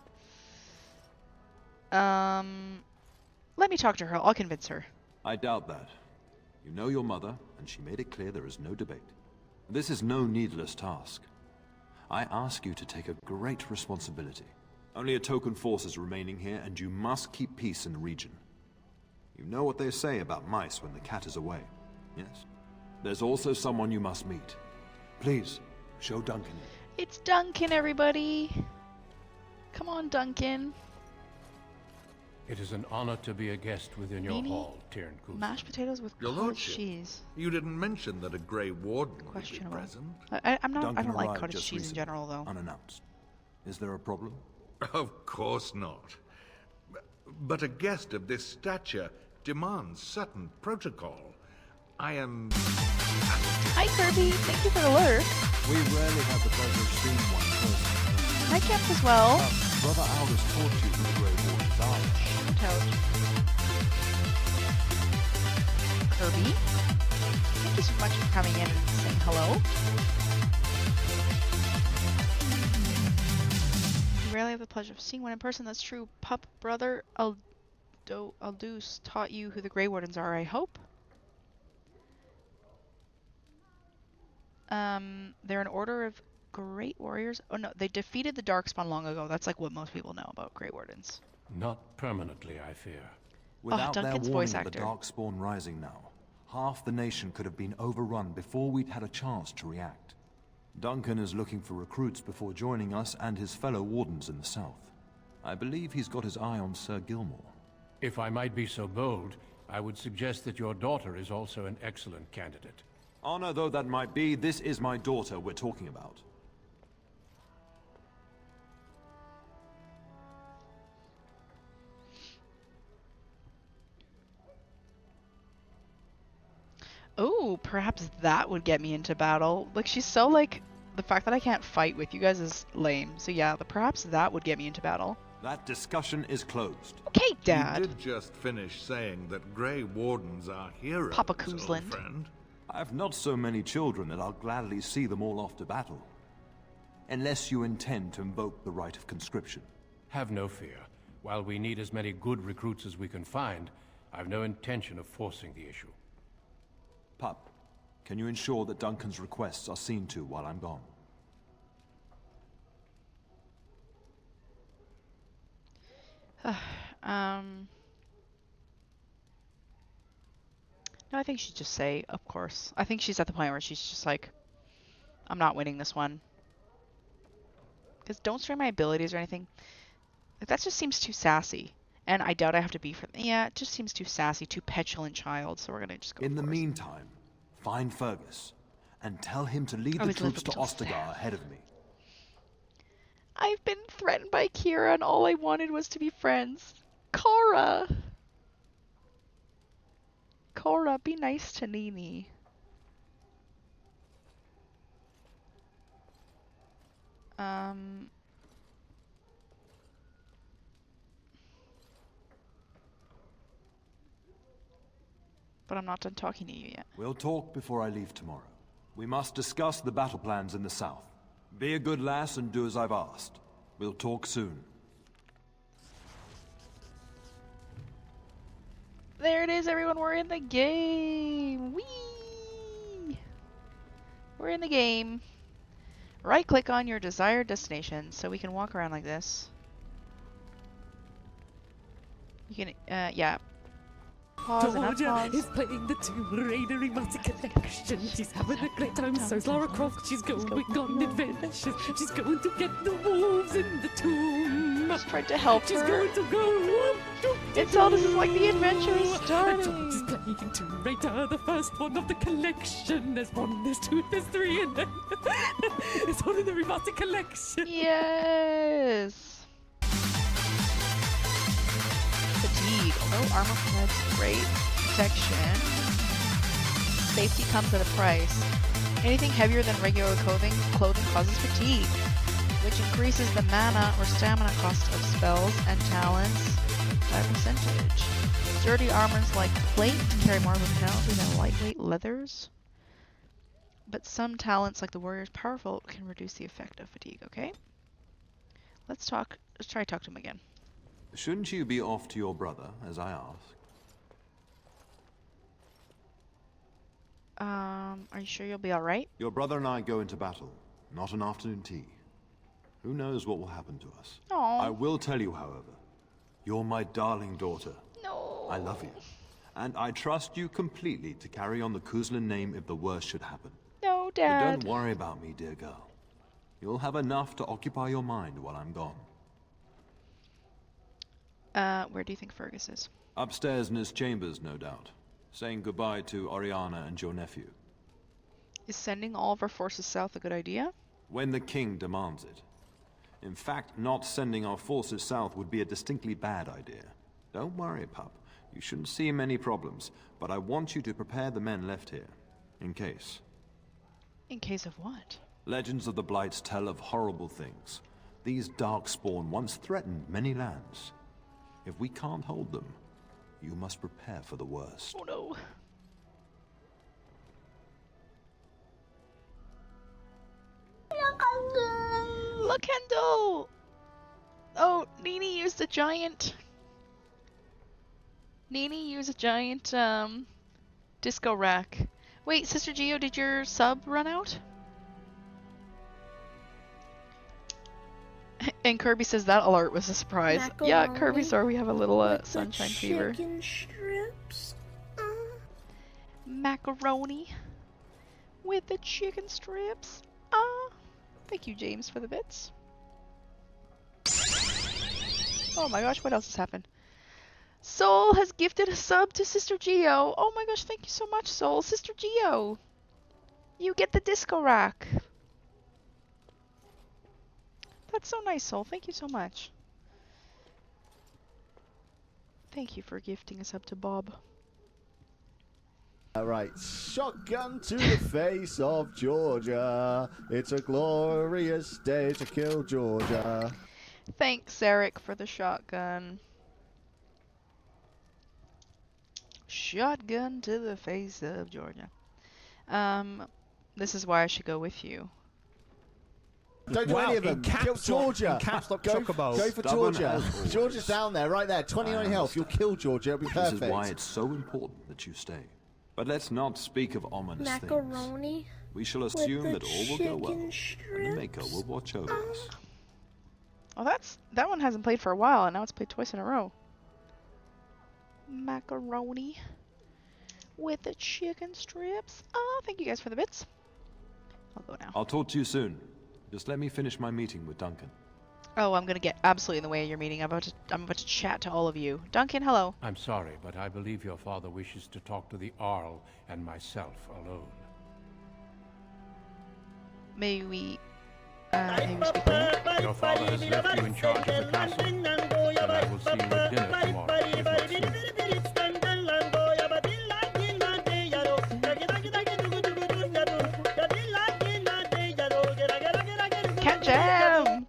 Let me talk to her. I'll convince her. I doubt that. You know your mother, and she made it clear there is no debate. This is no needless task. I ask you to take a great responsibility. Only a token force is remaining here, and you must keep peace in the region. You know what they say about mice when the cat is away, yes? There's also someone you must meet. Please, show Duncan in. It's Duncan, everybody! Come on, Duncan. It is an honor to be a guest within your Meanie? hall, Tyrn Kuth. Mashed potatoes with Your cottage lordship. cheese. You didn't mention that a Grey Warden would be Questionable. present. I'm not. I Duncan don't like arrived cottage just cheese in recently, general, though. unannounced. Is there a problem? Of course not. But a guest of this stature demands certain protocol. I am... Hi, Kirby. Thank you for the lure. We rarely have the pleasure of seeing one person. Hi, Kemp, as well. Brother Aldous taught you who the Grey Wardens are. Toad. Kirby. Thank you so much for coming in and saying hello. You rarely have the pleasure of seeing one in person. That's true. Pup brother Aldous taught you who the Grey Wardens are, I hope. They're an order of great warriors. Oh no, they defeated the Darkspawn long ago. That's like what most people know about Grey Wardens. Not permanently, I fear. Without their Duncan's warning voice of the actor. Darkspawn rising now, half the nation could have been overrun before we'd had a chance to react. Duncan is looking for recruits before joining us and his fellow wardens in the south. I believe he's got his eye on Sir Gilmore. If I might be so bold, I would suggest that your daughter is also an excellent candidate. Honor though that might be, this is my daughter we're talking about. Oh, perhaps that would get me into battle. Like, she's so, like, the fact that I can't fight with you guys is lame. So yeah, perhaps that would get me into battle. That discussion is closed. Okay, Dad. You did just finish saying that Grey Wardens are heroes, Papa old Koosland. friend. I've not so many children that I'll gladly see them all off to battle. Unless you intend to invoke the right of conscription. Have no fear. While we need as many good recruits as we can find, I've no intention of forcing the issue. Pup, can you ensure that Duncan's requests are seen to while I'm gone? No, I think she'd just say, of course. I think she's at the point where she's just like, I'm not winning this one. Because don't strain my abilities or anything. Like, that just seems too sassy. And I doubt I have to be for... Yeah, it just seems too sassy, too petulant child, so we're gonna just go In the for it. meantime, find Fergus, and tell him to lead Oh, the he's lived troops to up till Ostagar ahead of me. I've been threatened by Kira and all I wanted was to be friends. Cora! Cora, be nice to Nini. But I'm not done talking to you yet. We'll talk before I leave tomorrow. We must discuss the battle plans in the south. Be a good lass and do as I've asked. We'll talk soon. There it is, everyone. We're in the game. Whee! We're in the game. Right-click on your desired destination so we can walk around like this. You can, yeah. Pause and Georgia unpause. is playing the Tomb Raider Remastered Collection. She's having a great time. So's Lara Croft. She's going on adventures. She's going to get the wolves in the tomb. Just tried to help She's her. going to go. It's all this is like the adventure is And starting. George is playing Tomb Raider, the first one of the collection. There's 1, there's 2, there's 3, and then it's all in the Remastered Collection. Yes. Fatigue. Although armor provides great protection, safety comes at a price. Anything heavier than regular clothing causes fatigue, which increases the mana or stamina cost of spells and talents by a percentage. Sturdy armors like plate carry more of a penalty than lightweight leathers. But some talents like the warrior's powerful can reduce the effect of fatigue, okay? Let's try to talk to him again. Shouldn't you be off to your brother, as I asked? Are you sure you'll be alright? Your brother and I go into battle, not an afternoon tea. Who knows what will happen to us? Aww. I will tell you, however, you're my darling daughter. No. I love you. And I trust you completely to carry on the Kuzlin name if the worst should happen. No, But Dad. don't worry about me, dear girl. You'll have enough to occupy your mind while I'm gone. Where do you think Fergus is? Upstairs in his chambers, no doubt. Saying goodbye to Oriana and your nephew. Is sending all of our forces south a good idea? When the king demands it. In fact, not sending our forces south would be a distinctly bad idea. Don't worry, pup. You shouldn't see many problems, but I want you to prepare the men left here. In case. In case of what? Legends of the Blights tell of horrible things. These Darkspawn once threatened many lands. If we can't hold them, you must prepare for the worst. Oh no. Lakendo! Oh, Nini used a giant... disco rack. Wait, Sister Geo, did your sub run out? And Kirby says that alert was a surprise. Yeah, Kirby, sorry, we have a little sunshine fever. Strips. Macaroni with the chicken strips. Thank you, James, for the bits. Oh my gosh, what else has happened? Soul has gifted a sub to Sister Geo. Oh my gosh, thank you so much, Soul. Sister Geo, you get the disco rack. That's so nice, Soul. Thank you so much. Thank you for gifting a sub to Bob. Alright, shotgun to the face of Georgia. It's a glorious day to kill Georgia. Thanks, Eric, for the shotgun. Shotgun to the face of Georgia. This is why I should go with you. Don't do any of them. Kill Georgia. Go for Georgia. Georgia's down there, right there. 29 health. You'll kill Georgia. It'll be perfect. This is why it's so important that you stay. But let's not speak of ominous Macaroni. things. We shall assume that all will go well, and the Maker will watch over us. Oh, that one hasn't played for a while, and now it's played twice in a row. Macaroni with the chicken strips. Oh, thank you guys for the bits. I'll go now. I'll talk to you soon. Just let me finish my meeting with Duncan. Oh, I'm gonna get absolutely in the way of your meeting. I'm about to chat to all of you. Duncan, hello. I'm sorry, but I believe your father wishes to talk to the Arl and myself alone. May we speak later? Your father has left you in charge of the castle, and I will see you at dinner tomorrow, if not sooner. Cat Jam!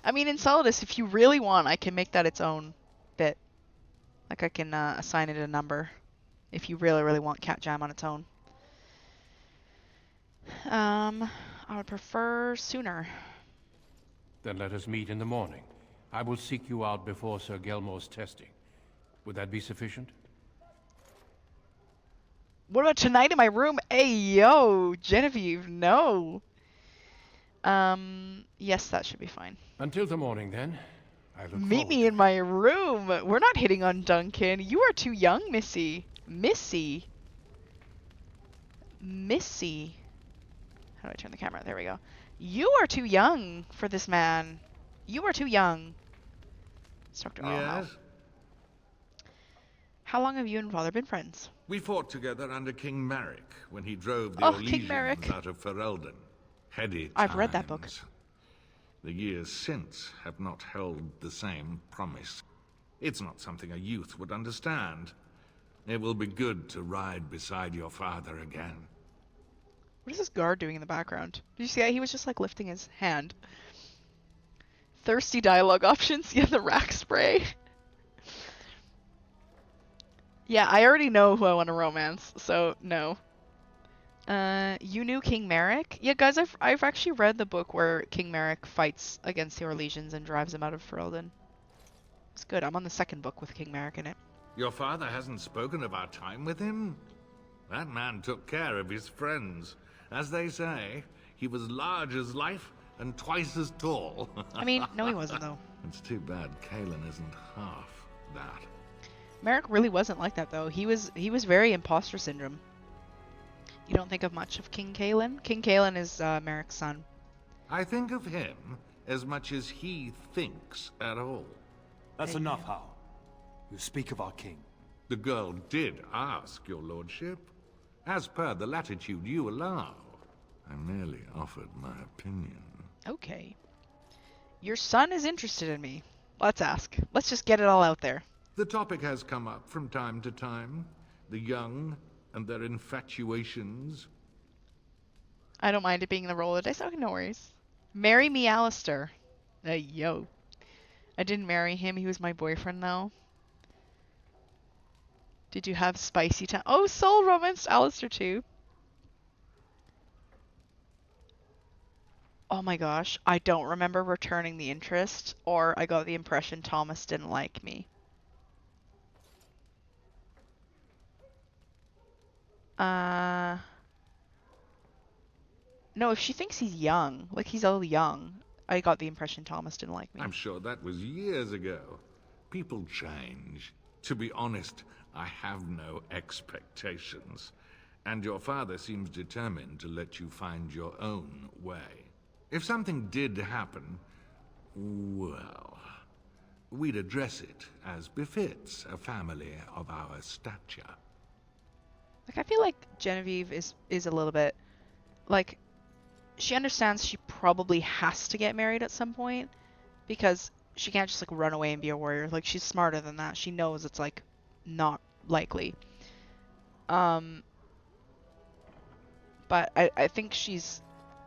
I mean, in Solidus, if you really want, I can make that its own bit. Like, I can assign it a number if you really, really want Cat Jam on its own. I would prefer sooner. Then let us meet in the morning. I will seek you out before Sir Gelmore's testing. Would that be sufficient? What about tonight in my room? Hey, yo, Genevieve, no. Yes, that should be fine. Until the morning, then. I look Meet me in my room. We're not hitting on Duncan. You are too young, Missy. Missy. How do I turn the camera? There we go. You are too young for this man. You are too young. Let's talk to Yes? How long have you and father been friends? We fought together under King Merrick when he drove the Oh, King Orlesians Merrick. out of Ferelden. Heady I've read that book. times. The years since have not held the same promise. It's not something a youth would understand. It will be good to ride beside your father again. What is this guard doing in the background? Did you see that? He was just like lifting his hand. Thirsty dialogue options. Yeah, the rack spray. Yeah, I already know who I want to romance, so no. You knew King Merrick? Yeah, guys, I've actually read the book where King Merrick fights against the Orlesians and drives them out of Ferelden. It's good. I'm on the second book with King Merrick in it. Your father hasn't spoken of our time with him? That man took care of his friends. As they say, he was large as life and twice as tall. I mean, no he wasn't, though. It's too bad Kalen isn't half that. Merrick really wasn't like that, though. He was very imposter syndrome. You don't think of much of King Kalen? King Kalen is Merrick's son. I think of him as much as he thinks at all. That's enough, Hal. You speak of our king. The girl did ask, your lordship. As per the latitude you allow. I merely offered my opinion. Okay. Your son is interested in me. Let's ask. Let's just get it all out there. The topic has come up from time to time. The young and their infatuations. I don't mind it being the roll of the dice. Okay, no worries. Marry me, Alistair. Yo. I didn't marry him. He was my boyfriend, though. Did you have spicy time? Oh, Soul romanced Alistair, too. Oh my gosh. I don't remember returning the interest, or I got the impression Thomas didn't like me. No, if she thinks he's young, like he's all young, I got the impression Thomas didn't like me. I'm sure that was years ago. People change. To be honest, I have no expectations. And your father seems determined to let you find your own way. If something did happen, well, we'd address it as befits a family of our stature. Like, I feel like Genevieve is a little bit, like, she understands she probably has to get married at some point, because she can't just, like, run away and be a warrior. Like, she's smarter than that. She knows it's, like, not likely. But I think she's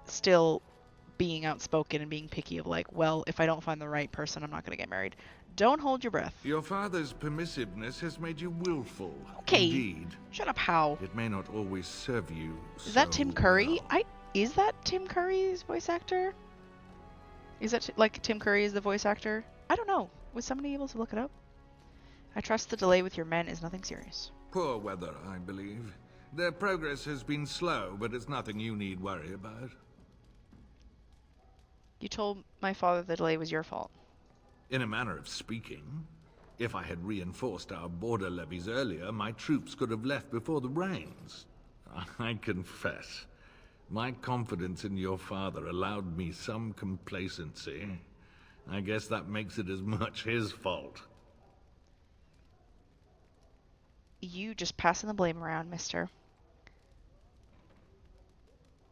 still being outspoken and being picky of, like, well, if I don't find the right person, I'm not going to get married. Don't hold your breath. Your father's permissiveness has made you willful. Okay. Indeed. Shut up, How. It may not always serve you. Is that so Tim Curry? well. Is that Tim Curry's voice actor? Is that like Tim Curry is the voice actor? I don't know. Was somebody able to look it up? I trust the delay with your men is nothing serious. Poor weather, I believe. Their progress has been slow, but it's nothing you need worry about. You told my father the delay was your fault. In a manner of speaking. If I had reinforced our border levies earlier, my troops could have left before the rains. I confess, my confidence in your father allowed me some complacency. I guess that makes it as much his fault. You just passing the blame around, mister.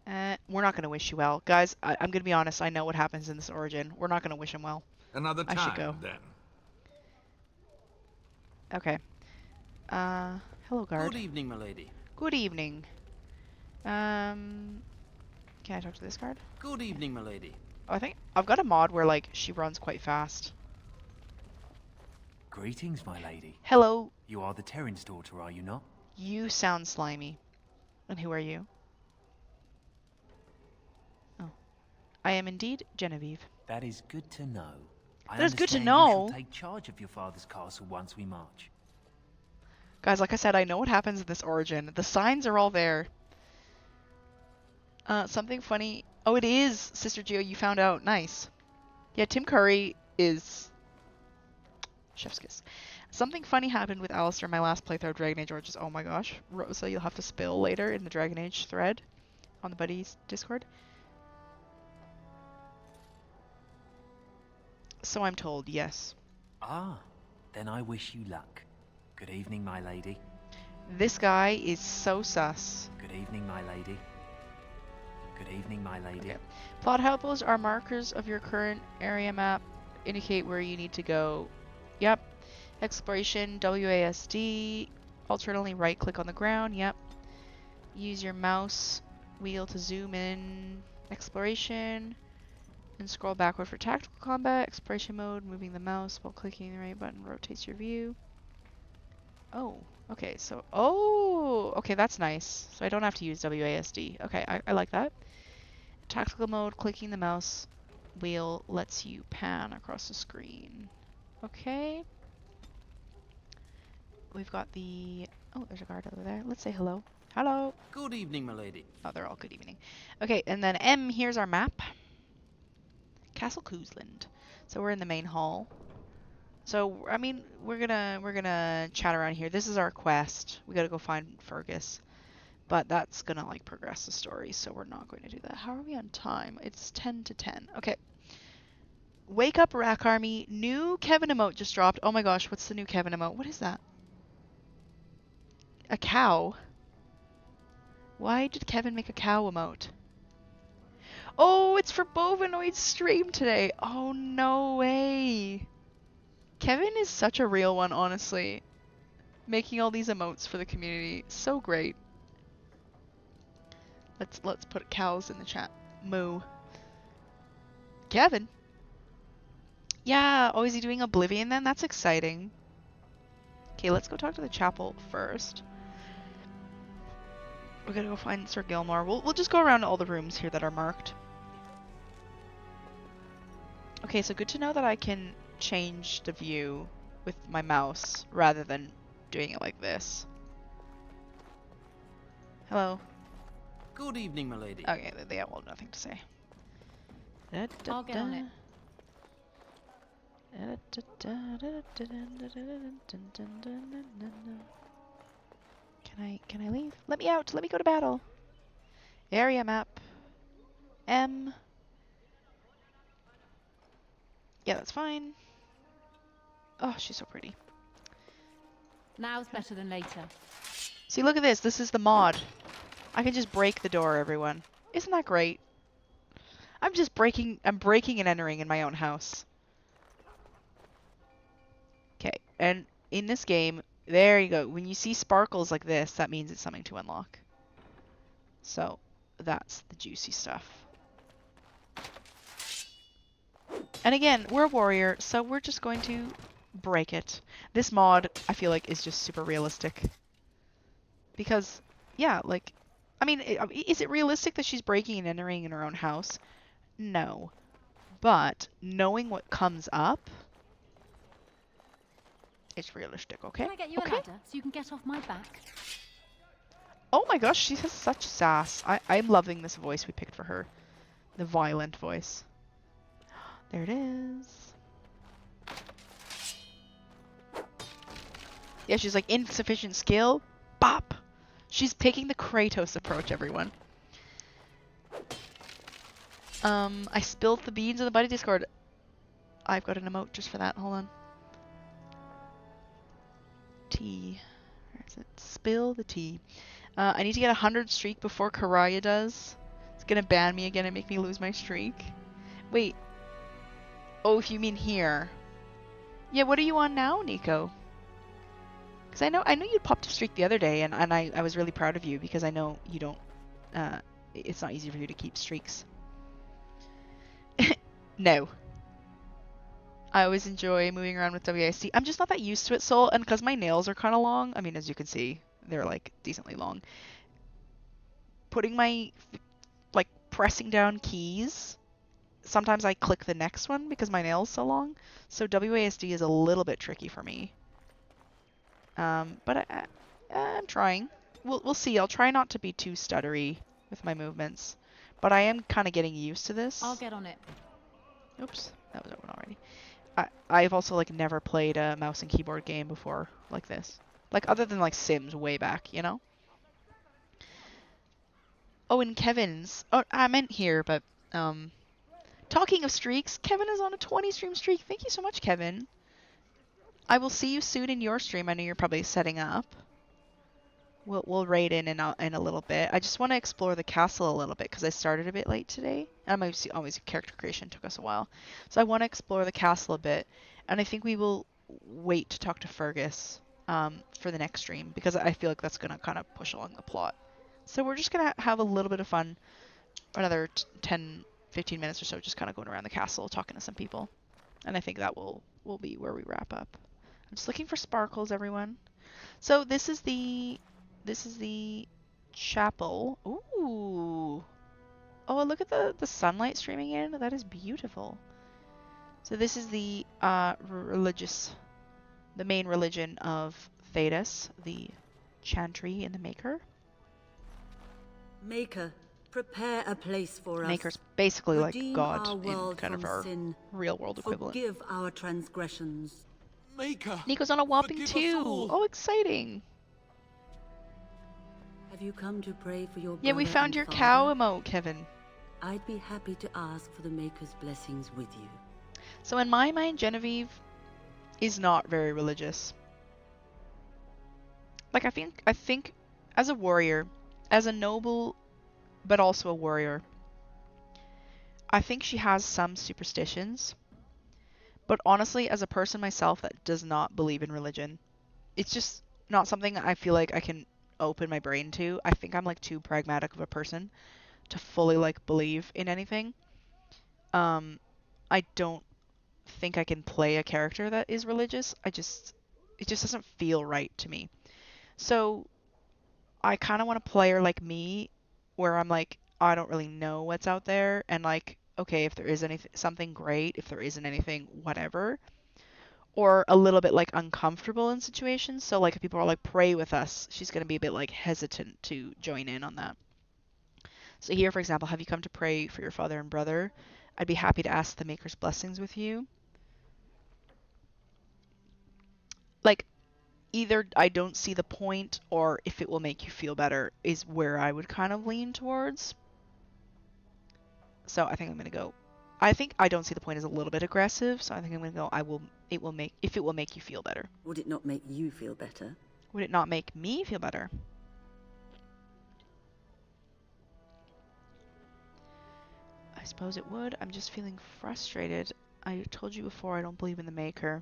We're not going to wish you well. Guys, I'm going to be honest. I know what happens in this origin. We're not going to wish him well. Another time, I should go. then. Okay. Hello, guard. Good evening, milady. Good evening. Can I talk to this guard? Good evening, milady. Oh, I think I've got a mod where, like, she runs quite fast. Greetings, my lady. Hello. You are the Terran's daughter, are you not? You sound slimy. And who are you? Oh. I am indeed Genevieve. That is good to know. That is good to understand know. You shall take charge of your father's castle once we march. Guys, like I said, I know what happens in this origin. The signs are all there. Something funny. Oh, it is Sister Geo. You found out. Nice. Yeah, Tim Curry is chef's kiss. Something funny happened with Alistair in my last playthrough of Dragon Age Origins. Oh my gosh. Rosa, you'll have to spill later in the Dragon Age thread on the buddies Discord. So I'm told, yes. Ah, then I wish you luck. Good evening, my lady. This guy is so sus. Good evening, my lady. Good evening, my lady. Okay. Plot helpers are markers of your current area map. Indicate where you need to go. Yep. Exploration, WASD. Alternately, right click on the ground. Yep. Use your mouse wheel to zoom in. Exploration. And scroll backward for tactical combat. Exploration mode, moving the mouse while clicking the right button rotates your view. Oh, okay, so, oh, okay, that's nice. So I don't have to use WASD. Okay, I like that. Tactical mode, clicking the mouse wheel lets you pan across the screen. Okay. We've got the, oh, there's a guard over there. Let's say hello. Hello. Good evening, my lady. Oh, they're all good evening. Okay, and then M, here's our map. Castle Coosland. So we're in the main hall. So I mean, we're gonna chat around here. This is our quest. We gotta go find Fergus, but that's gonna like progress the story. So we're not going to do that. How are we on time? It's 10 to 10. Okay. Wake up, Rack Army. New Kevin emote just dropped. Oh my gosh, what's the new Kevin emote? What is that? A cow. Why did Kevin make a cow emote? Oh, it's for Bovinoid's stream today. Oh, no way. Kevin is such a real one, honestly. Making all these emotes for the community. So great. Let's put cows in the chat. Moo. Kevin? Yeah, oh, is he doing Oblivion then? That's exciting. Okay, let's go talk to the chapel first. We're gonna go find Sir Gilmore. We'll just go around to all the rooms here that are marked. Okay, so good to know that I can change the view with my mouse rather than doing it like this. Hello. Good evening, my lady. Okay, they have well nothing to say. I'll get on it. Can I leave? Let me out. Let me go to battle. Area map. M. Yeah, that's fine. Oh, she's so pretty. Now's better than later. See, look at this. This is the mod. I can just break the door, everyone. Isn't that great? I'm breaking and entering in my own house. Okay, and in this game, there you go. When you see sparkles like this, that means it's something to unlock. So, that's the juicy stuff. And again, we're a warrior, so we're just going to break it. This mod, I feel like, is just super realistic. Because, yeah, like, I mean, is it realistic that she's breaking and entering in her own house? No. But, knowing what comes up, it's realistic, okay? Can I get you a ladder so you can get off my back? Oh my gosh, she has such sass. I'm loving this voice we picked for her. The violent voice. There it is. Yeah, she's like, insufficient skill. Bop! She's picking the Kratos approach, everyone. I spilled the beans in the buddy Discord. I've got an emote just for that. Hold on. Tea. Where is it? Spill the tea. I need to get 100 streak before Karaya does. It's gonna ban me again and make me lose my streak. Wait. Oh, if you mean here. Yeah, what are you on now, Nico? Because I know you popped a streak the other day, and I was really proud of you because I know you don't. It's not easy for you to keep streaks. No. I always enjoy moving around with WASD. I'm just not that used to it, Soul, and because my nails are kind of long. I mean, as you can see, they're like decently long. Putting my pressing down keys. Sometimes I click the next one because my nail's so long. So WASD is a little bit tricky for me. But I'm trying. We'll see. I'll try not to be too stuttery with my movements. But I am kind of getting used to this. I'll get on it. Oops, that was open already. I've also never played a mouse and keyboard game before like this. Other than Sims way back, you know? Oh, and Kevin's. Oh, I meant here, but talking of streaks, Kevin is on a 20 stream streak. Thank you so much, Kevin. I will see you soon in your stream. I know you're probably setting up. We'll raid in a little bit. I just want to explore the castle a little bit because I started a bit late today. And always character creation took us a while. So I want to explore the castle a bit. And I think we will wait to talk to Fergus for the next stream because I feel like that's going to kind of push along the plot. So we're just going to have a little bit of fun. Another 10, 15 minutes or so just kind of going around the castle talking to some people. And I think that will be where we wrap up. I'm just looking for sparkles, everyone. So this is the chapel. Ooh. Oh, look at the sunlight streaming in. That is beautiful. So this is the main religion of Thedas, the Chantry and the Maker. Maker, prepare a place for us. Maker's basically Redeem God our world in kind of from our sin. real world equivalent. Forgive our transgressions. Maker, Nico's on a whopping 2. Oh, exciting. Have you come to pray for your Yeah, we brother found and your father? cow emote, Kevin. I'd be happy to ask for the Maker's blessings with you. So in my mind, Genevieve is not very religious. I think as a warrior, as a noble, but also a warrior, I think she has some superstitions. But honestly, as a person myself that does not believe in religion, it's just not something I feel like I can open my brain to. I think I'm too pragmatic of a person to fully believe in anything. I don't think I can play a character that is religious. It just doesn't feel right to me. So I kind of want a player like me where I'm I don't really know what's out there and okay, if there is something great, if there isn't anything, whatever. Or a little bit uncomfortable in situations. So if people are pray with us, she's going to be a bit hesitant to join in on that. So here, for example, have you come to pray for your father and brother? I'd be happy to ask the Maker's blessings with you. Either I don't see the point or if it will make you feel better is where I would kind of lean towards. So I think I'm going to go. I think I don't see the point as a little bit aggressive, so I think I'm going to go if it will make you feel better. Would it not make you feel better? Would it not make me feel better? I suppose it would. I'm just feeling frustrated. I told you before I don't believe in the Maker.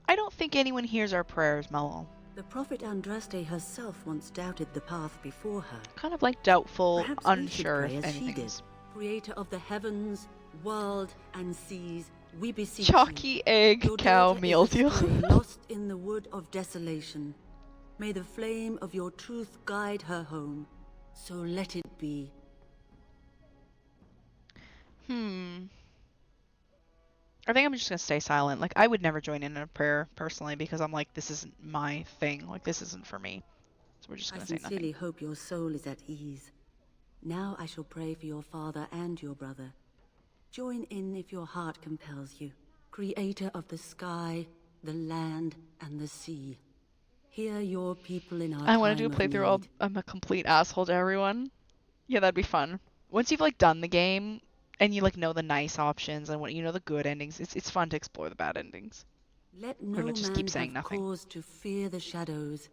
I don't think anyone hears our prayers, Malol. The prophet Andraste herself once doubted the path before her. Kind of doubtful, Perhaps unsure we should if pray as she anything did. is. Creator of the heavens, world, and seas, we beseech Chalky you. egg Your cow daughter meal is a deal. stray lost in the wood of desolation. May the flame of your truth guide her home. So let it be. I think I'm just going to stay silent. I would never join in a prayer, personally, because I'm this isn't my thing. This isn't for me. So we're just going to say I nothing. sincerely hope your soul is at ease. Now I shall pray for your father and your brother. Join in if your heart compels you. Creator of the sky, the land, and the sea. Hear your people in our I want to do a time of playthrough. need. I'm a complete asshole to everyone. Yeah, that'd be fun. Once you've like done the game and you like know the nice options and what you know the good endings, it's fun to explore the bad endings. Let I'm no gonna just man keep saying have nothing. cause to fear the shadows.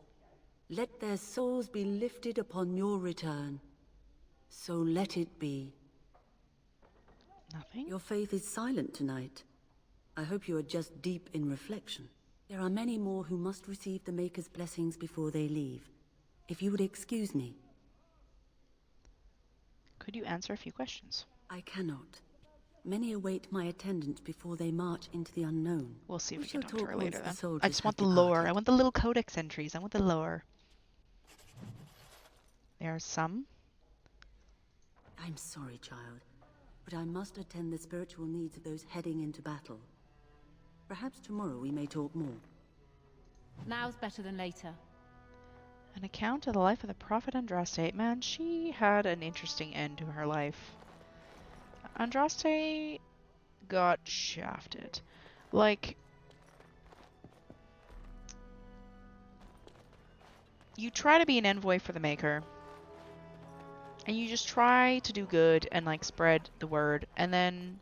Let their souls be lifted upon your return. So let it be. Nothing? Your faith is silent tonight. I hope you are just deep in reflection. There are many more who must receive the Maker's blessings before they leave. If you would excuse me. Could you answer a few questions? I cannot. Many await my attendance before they march into the unknown. We'll see if we shall can talk to her once later the then. soldiers I just want have the lore. departed. I want the little codex entries. I want the lore. There are some. I'm sorry, child, but I must attend the spiritual needs of those heading into battle. Perhaps tomorrow we may talk more. Now's better than later. An account of the life of the Prophet Andraste. Man, she had an interesting end to her life. Andraste got shafted. Like, you try to be an envoy for the Maker, and you just try to do good and like spread the word, and then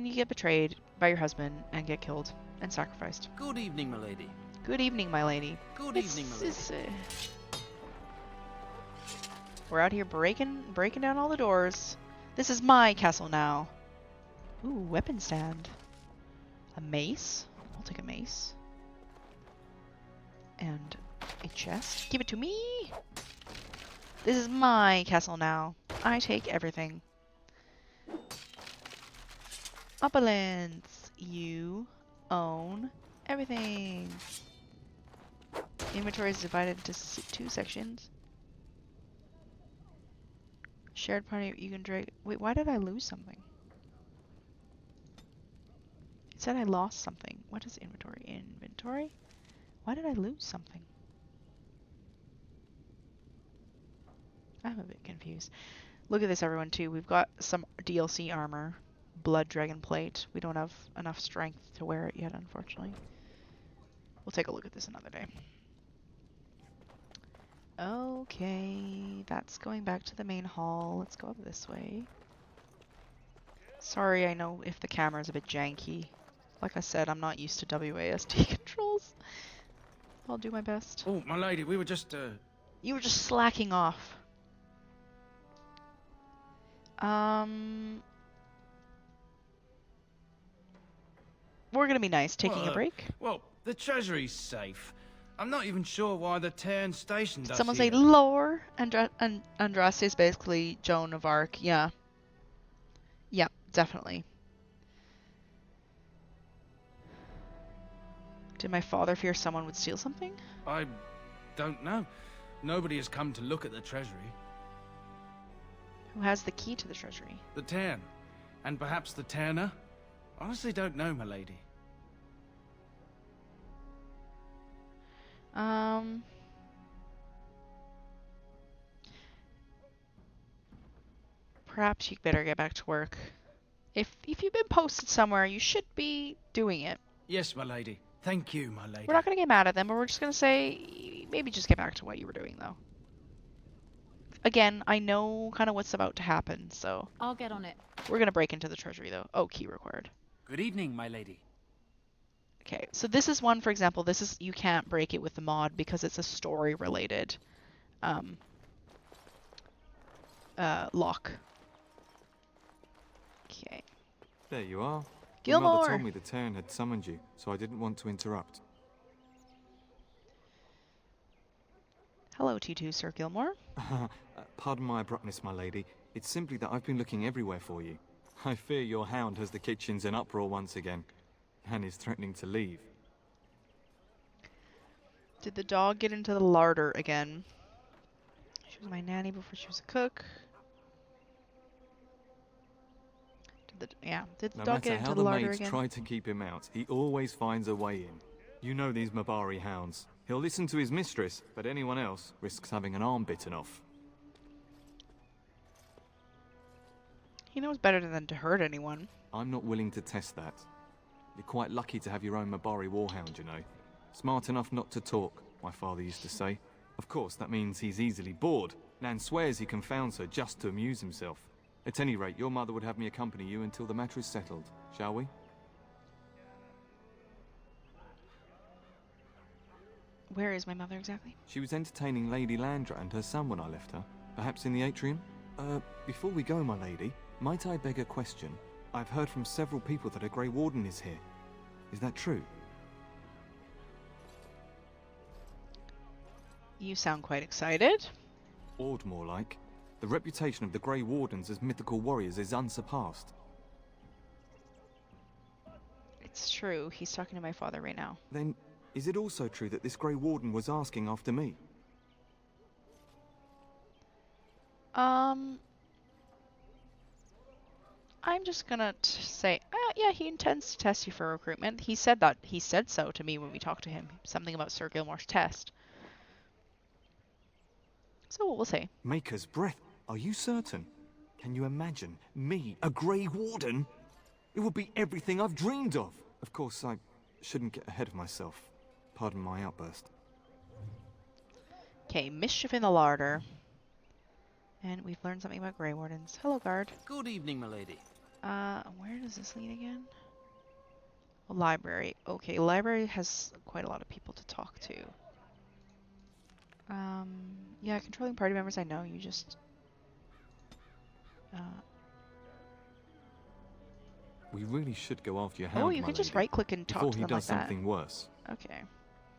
you get betrayed by your husband and get killed and sacrificed. Good evening, my lady. Good evening, my lady. Good evening, my lady. We're out here breaking down all the doors. This is my castle now. Ooh, weapon stand. A mace. I'll take a mace. And a chest. Give it to me! This is my castle now. I take everything. Opulence. You own everything. Inventory is divided into 2 sections. Shared party, you can drag. Wait, why did I lose something? It said I lost something. What is inventory? Inventory? Why did I lose something? I'm a bit confused. Look at this, everyone, too. We've got some DLC armor. Blood Dragon Plate. We don't have enough strength to wear it yet, unfortunately. We'll take a look at this another day. Okay, that's going back to the main hall. Let's go up this way. Sorry, I know if the camera is a bit janky. Like I said, I'm not used to WASD controls. I'll do my best. Oh, my lady, we were just, You were just slacking off. We're gonna be nice, taking a break. Well, the treasury's safe. I'm not even sure why the Tarn stationed us Someone here. say lore. Andraste is basically Joan of Arc. Yeah. Yeah, definitely. Did my father fear someone would steal something? I don't know. Nobody has come to look at the treasury. Who has the key to the treasury? The Tarn. And perhaps the Tarner? Honestly don't know, my lady. Perhaps you better get back to work. If you've been posted somewhere, you should be doing it. Yes, my lady. Thank you, my lady. We're not gonna get mad at them, but we're just gonna say maybe just get back to what you were doing, though. Again, I know kind of what's about to happen, so I'll get on it. we're gonna break into the treasury, though. Oh, key required. Good evening, my lady. Okay, so this is one, for example, this is, you can't break it with the mod because it's a story related lock. Okay. There you are. Gilmore! Your mother told me the Tarn had summoned you, so I didn't want to interrupt. Hello, T2, Sir Gilmore. Pardon my abruptness, my lady. It's simply that I've been looking everywhere for you. I fear your hound has the kitchens in uproar once again, and is threatening to leave. Did the dog get into the larder again? She was my nanny before she was a cook. Did the No dog matter get how into the the larder maids again? try to keep him out, he always finds a way in. You know these Mabari hounds. He'll listen to his mistress, but anyone else risks having an arm bitten off. He knows better than to hurt anyone. I'm not willing to test that. You're quite lucky to have your own Mabari warhound, you know. Smart enough not to talk, my father used to say. Of course, that means he's easily bored. Nan swears he confounds her just to amuse himself. At any rate, your mother would have me accompany you until the matter is settled, shall we? Where is my mother exactly? She was entertaining Lady Landra and her son when I left her. Perhaps in the atrium? Before we go, my lady, might I beg a question? I've heard from several people that a Grey Warden is here. Is that true? You sound quite excited. Awed, more like. The reputation of the Grey Wardens as mythical warriors is unsurpassed. It's true. He's talking to my father right now. Then, is it also true that this Grey Warden was asking after me? I'm just gonna say, yeah, he intends to test you for recruitment. He said that. He said so to me when we talked to him. Something about Sir Gilmore's test. So we'll see. Maker's breath. Are you certain? Can you imagine me, a Grey Warden? It would be everything I've dreamed of. Of course, I shouldn't get ahead of myself. Pardon my outburst. Okay, mischief in the larder. And we've learned something about Grey Wardens. Hello, guard. Good evening, milady. Where does this lead again? A library. Okay, library has quite a lot of people to talk to. Yeah, controlling party members, I know. You just... We really should go after your hound, oh, you can just right-click and talk to them like that. Before he does something worse. Okay.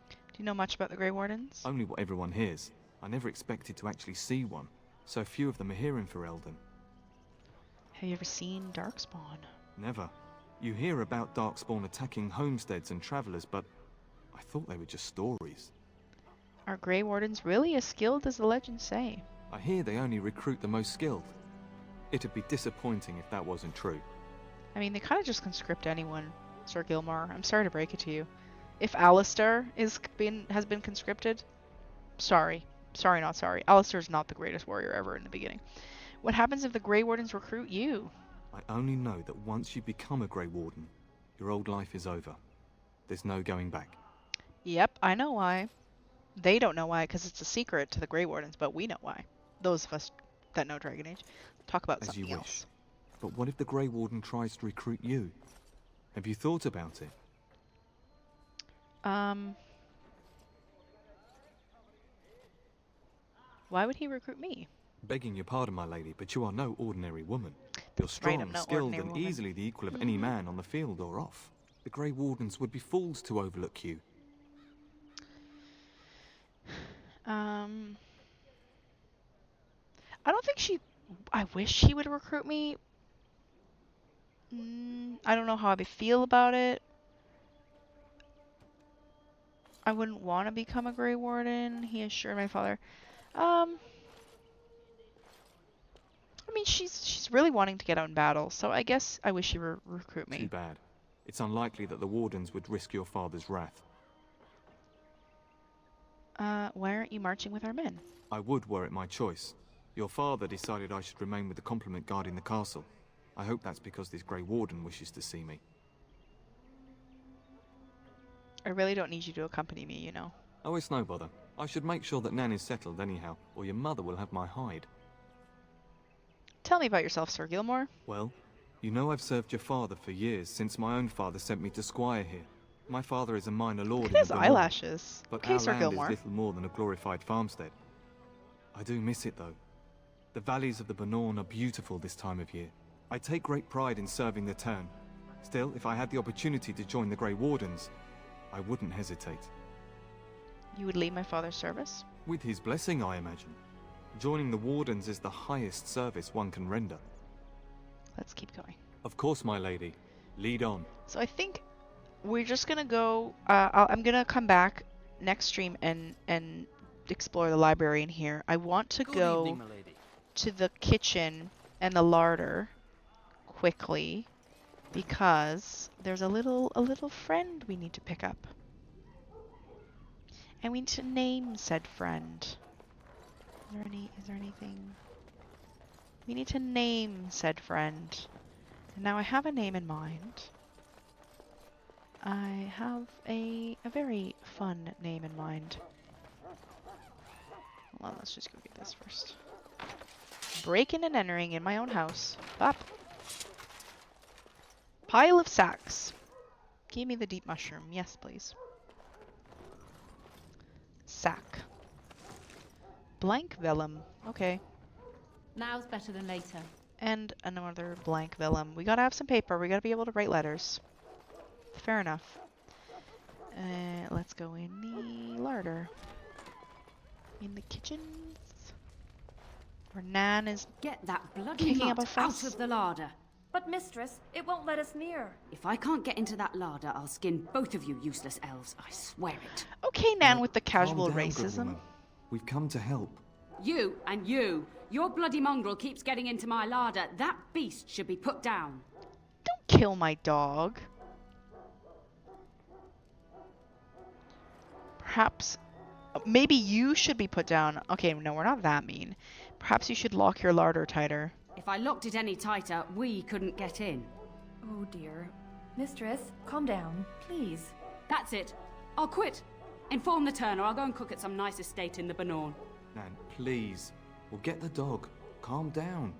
Do you know much about the Grey Wardens? Only what everyone hears. I never expected to actually see one. So few of them are here in Ferelden. Have you ever seen Darkspawn? Never. You hear about Darkspawn attacking homesteads and travelers, but I thought they were just stories. Are Grey Wardens really as skilled as the legends say? I hear they only recruit the most skilled. It'd be disappointing if that wasn't true. I mean, they kind of just conscript anyone, Sir Gilmore. I'm sorry to break it to you. If Alistair has been conscripted, sorry. Sorry, not sorry. Alistair's not the greatest warrior ever in the beginning. What happens if the Grey Wardens recruit you? I only know that once you become a Grey Warden, your old life is over. There's no going back. Yep, I know why. They don't know why, because it's a secret to the Grey Wardens, but we know why. Those of us that know Dragon Age. Talk about something else. But what if the Grey Warden tries to recruit you? Have you thought about it? Why would he recruit me? Begging your pardon, my lady, but you are no ordinary woman. You're strong, skilled, and easily the equal of any man on the field or off. The Grey Wardens would be fools to overlook you. I don't think she... I wish she would recruit me. I don't know how I feel about it. I wouldn't want to become a Grey Warden, he assured my father. I mean, she's really wanting to get out in battle, so I guess I wish she would recruit me. Too bad. It's unlikely that the Wardens would risk your father's wrath. Why aren't you marching with our men? I would were it my choice. Your father decided I should remain with the complement guarding the castle. I hope that's because this Grey Warden wishes to see me. I really don't need you to accompany me, you know. Oh, it's no bother. I should make sure that Nan is settled anyhow, or your mother will have my hide. Tell me about yourself, Sir Gilmore. Well, you know I've served your father for years, since my own father sent me to squire here. My father is a minor lord in the his eyelashes. But Okay, our Sir land Gilmore. is little more than a glorified farmstead. I do miss it, though. The valleys of the Bannorn are beautiful this time of year. I take great pride in serving the town. Still, if I had the opportunity to join the Grey Wardens, I wouldn't hesitate. You would leave my father's service? With his blessing, I imagine. Joining the Wardens is the highest service one can render. Let's keep going. Of course, my lady. Lead on. So I think we're just gonna go... I'm gonna come back next stream and explore the library in here. I want to go to the kitchen and the larder quickly because there's a little friend we need to pick up. And we need to name said friend. Is there anything? We need to name said friend. And now I have a name in mind. I have a very fun name in mind. Hold on, let's just go get this first. Breaking and entering in my own house. Bop. Pile of sacks. Give me the deep mushroom. Yes, please. Sack. Blank vellum. Okay. Now's better than later. And another blank vellum. We gotta have some paper. We gotta be able to write letters. Fair enough. Let's go in the larder. In the kitchens. Where Nan is Get that bloody kicking up a mutt fuss. out of the larder. But mistress, it won't let us near. If I can't get into that larder, I'll skin both of you useless elves. I swear it. Okay, Nan, with the casual Calm down, good racism. woman. We've come to help. You and you. Your bloody mongrel keeps getting into my larder. That beast should be put down. Don't kill my dog. Perhaps... maybe you should be put down. Okay, no, we're not that mean. Perhaps you should lock your larder tighter. If I locked it any tighter, we couldn't get in. Oh dear. Mistress, calm down, please. That's it. I'll quit. Inform the Turner. I'll go and cook at some nice estate in the Banorn. Nan, please. We'll get the dog. Calm down.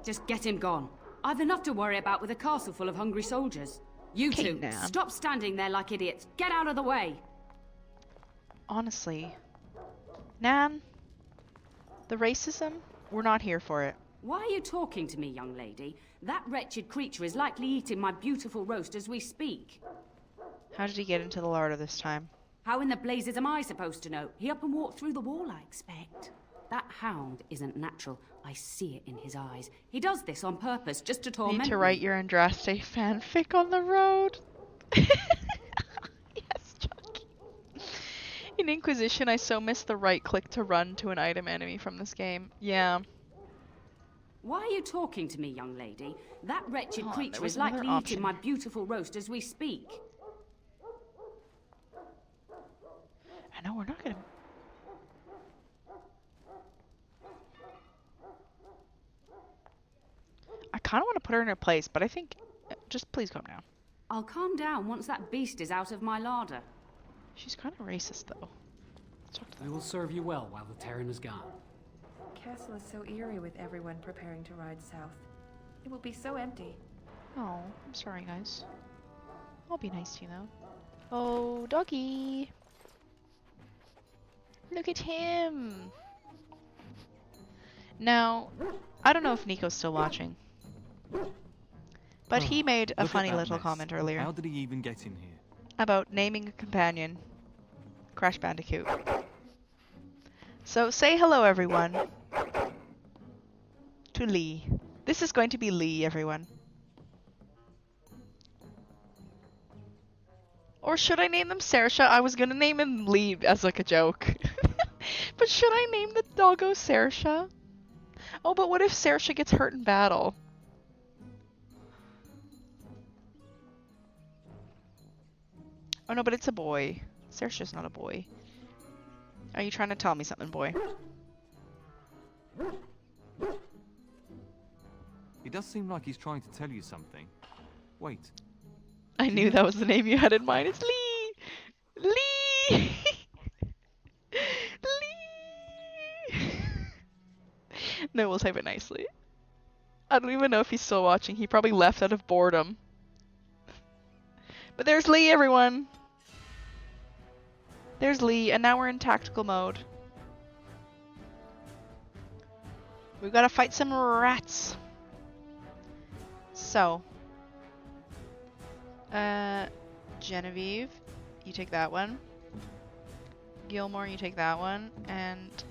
Just get him gone. I've enough to worry about with a castle full of hungry soldiers. You Okay, two, Nan. stop standing there like idiots. Get out of the way. Honestly. Nan, the racism, we're not here for it. Why are you talking to me, young lady? That wretched creature is likely eating my beautiful roast as we speak. How did he get into the larder this time? How in the blazes am I supposed to know? He up and walked through the wall, I expect. That hound isn't natural. I see it in his eyes. He does this on purpose, just to torment Need to me. write your Andraste fanfic on the road. Yes, Chucky. In Inquisition, I so missed the right click to run to an item enemy from this game. Yeah. Why are you talking to me, young lady? That wretched Hold on, there creature was is likely another option. eating my beautiful roast as we speak. I know, we're not gonna... I kind of want to put her in her place, but I think... just please calm down. I'll calm down once that beast is out of my larder. She's kind of racist, though. We will serve you well while the Terran is gone. Castle is so eerie with everyone preparing to ride south. It will be so empty. Oh, I'm sorry, guys. I'll be nice to you, though. Oh, doggy! Look at him! Now, I don't know if Nico's still watching. But he made a Look at funny that little mess. comment earlier. How did he even get in here? About naming a companion. Crash Bandicoot. So, say hello, everyone. To Lee. This is going to be Lee, everyone. Or should I name them Saoirse? I was gonna name him Lee as like a joke. But should I name the doggo Saoirse? Oh, but what if Saoirse gets hurt in battle? Oh no, but it's a boy. Saoirse's not a boy. Are you trying to tell me something, boy? He does seem like he's trying to tell you something. Wait. I knew that was the name you had in mind. It's Lee! Lee! Lee! No, we'll type it nicely. I don't even know if he's still watching. He probably left out of boredom. But there's Lee, everyone! There's Lee, and now we're in tactical mode. We've got to fight some rats. So. Genevieve, you take that one. Gilmore, you take that one. And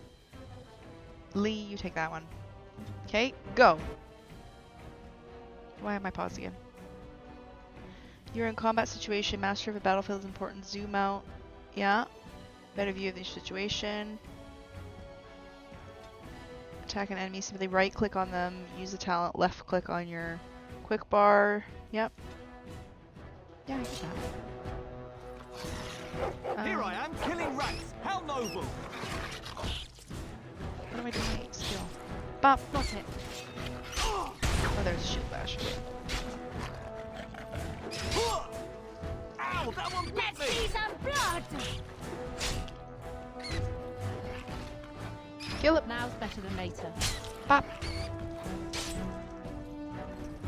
Lee, you take that one. Okay, go! Why am I paused again? You're in combat situation. Master of a battlefield is important. Zoom out. Yeah. Better view of the situation. Attack an enemy. Simply right click on them. Use the talent. Left click on your quick bar. Yep. Yeah, I get that. Here I am, killing rats. How noble! What am I doing? Skill. Bop. Got it. Oh, there's a shield bash. Ow, that one bit Let's me! see some blood! Kill it. Now's better than later. Bop.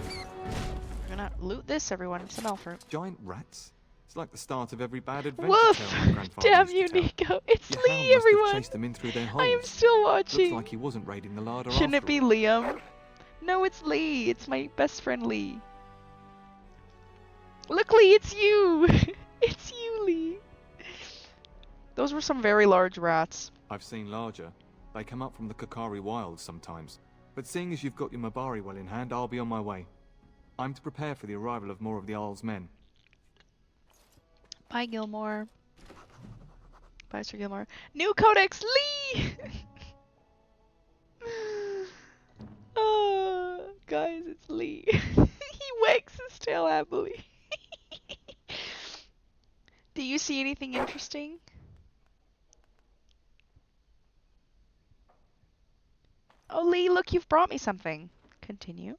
We're gonna loot this, everyone. Some elf fruit. Giant rats? It's like the start of every bad adventure Woof! tale my grandfather Damn used you, to tell. Nico. It's Your Lee, hound must have everyone. chased them in through their I am holes. still Looks watching. like he wasn't raiding the larder Shouldn't it after be all. Liam? No, it's Lee. It's my best friend Lee. Look, Lee, it's you. It's you, Lee. Those were some very large rats. I've seen larger. They come up from the Kakari wilds sometimes. But seeing as you've got your Mabari well in hand, I'll be on my way. I'm to prepare for the arrival of more of the Isle's men. Bye, Gilmore. Bye, Sir Gilmore. New Codex, Lee! Guys, it's Lee. He wags his tail happily. Do you see anything interesting? Oh, Lee, look, you've brought me something. Continue.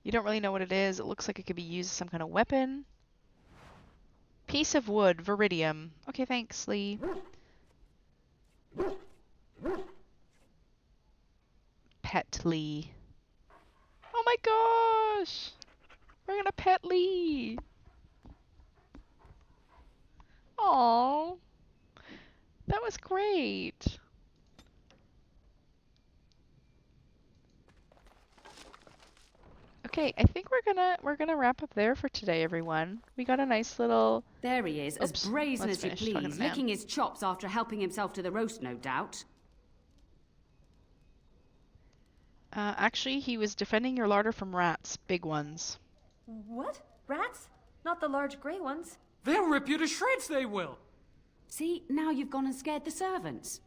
You don't really know what it is. It looks like it could be used as some kind of weapon. Piece of wood, Viridium. Okay, thanks, Lee. Pet Lee. Oh my gosh! We're gonna pet Lee! Aww. That was great. Okay, I think we're gonna wrap up there for today, everyone. We got a nice little. There he is, as brazen as you please, Nan. licking his chops after helping himself to the roast, no doubt. Actually, he was defending your larder from rats, big ones. What? Rats? Not the large grey ones. They'll rip you to shreds, they will. See, now you've gone and scared the servants.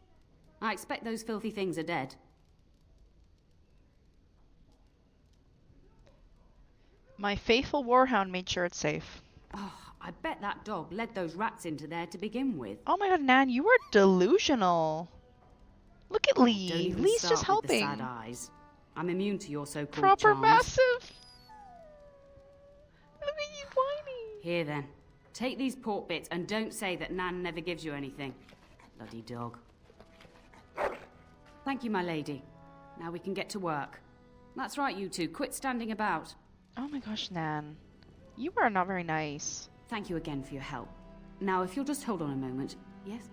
I expect those filthy things are dead. My faithful warhound made sure it's safe. Oh, I bet that dog led those rats into there to begin with. Oh my god, Nan, you are delusional. Look at Lee. Don't even Lee's start just with helping. the sad eyes. I'm immune to your so-called Proper charms. massive. Look at you whining. Here then, take these pork bits and don't say that Nan never gives you anything. Bloody dog. Thank you, my lady. Now we can get to work. That's right, you two. Quit standing about. Oh my gosh, Nan. You are not very nice. Thank you again for your help. Now, if you'll just hold on a moment. Yes?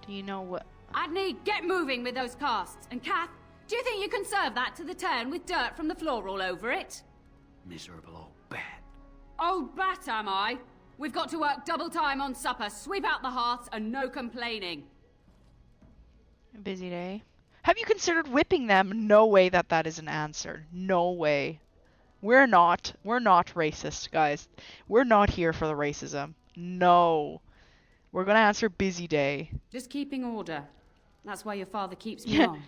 Do you know what? Adney, get moving with those casts. And Kath, do you think you can serve that to the turn with dirt from the floor all over it? Miserable old bat. Old bat, am I? We've got to work double time on supper, sweep out the hearths, and no complaining. A busy day. Have you considered whipping them? No way that is an answer. No way. We're not racist, guys. We're not here for the racism. No. We're gonna answer busy day. Just keeping order. That's why your father keeps me on.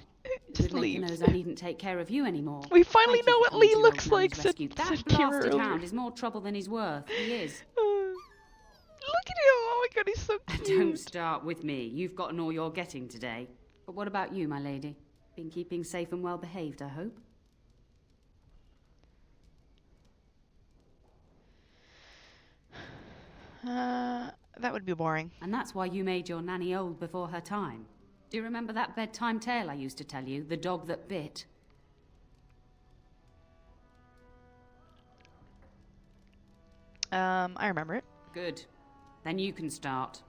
Just leave. Knows I needn't take care of you anymore. We finally know what Lee looks old like, man's said rescue. That Kira blasted earlier. hound is more trouble than he's worth. He is. Look at him! Oh my god, he's so cute. Don't start with me. You've gotten all you're getting today. But what about you, my lady? Been keeping safe and well behaved, I hope? That would be boring. And that's why you made your nanny old before her time. Do you remember that bedtime tale I used to tell you? The dog that bit? I remember it. Good. Then you can start.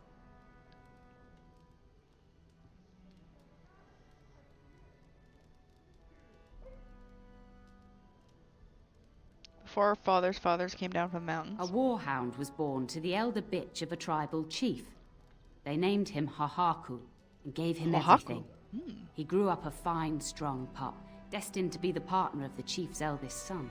Before our fathers came down from the mountains. A warhound was born to the elder bitch of a tribal chief. They named him Hahaku and gave him everything. He grew up a fine, strong pup, destined to be the partner of the chief's eldest son.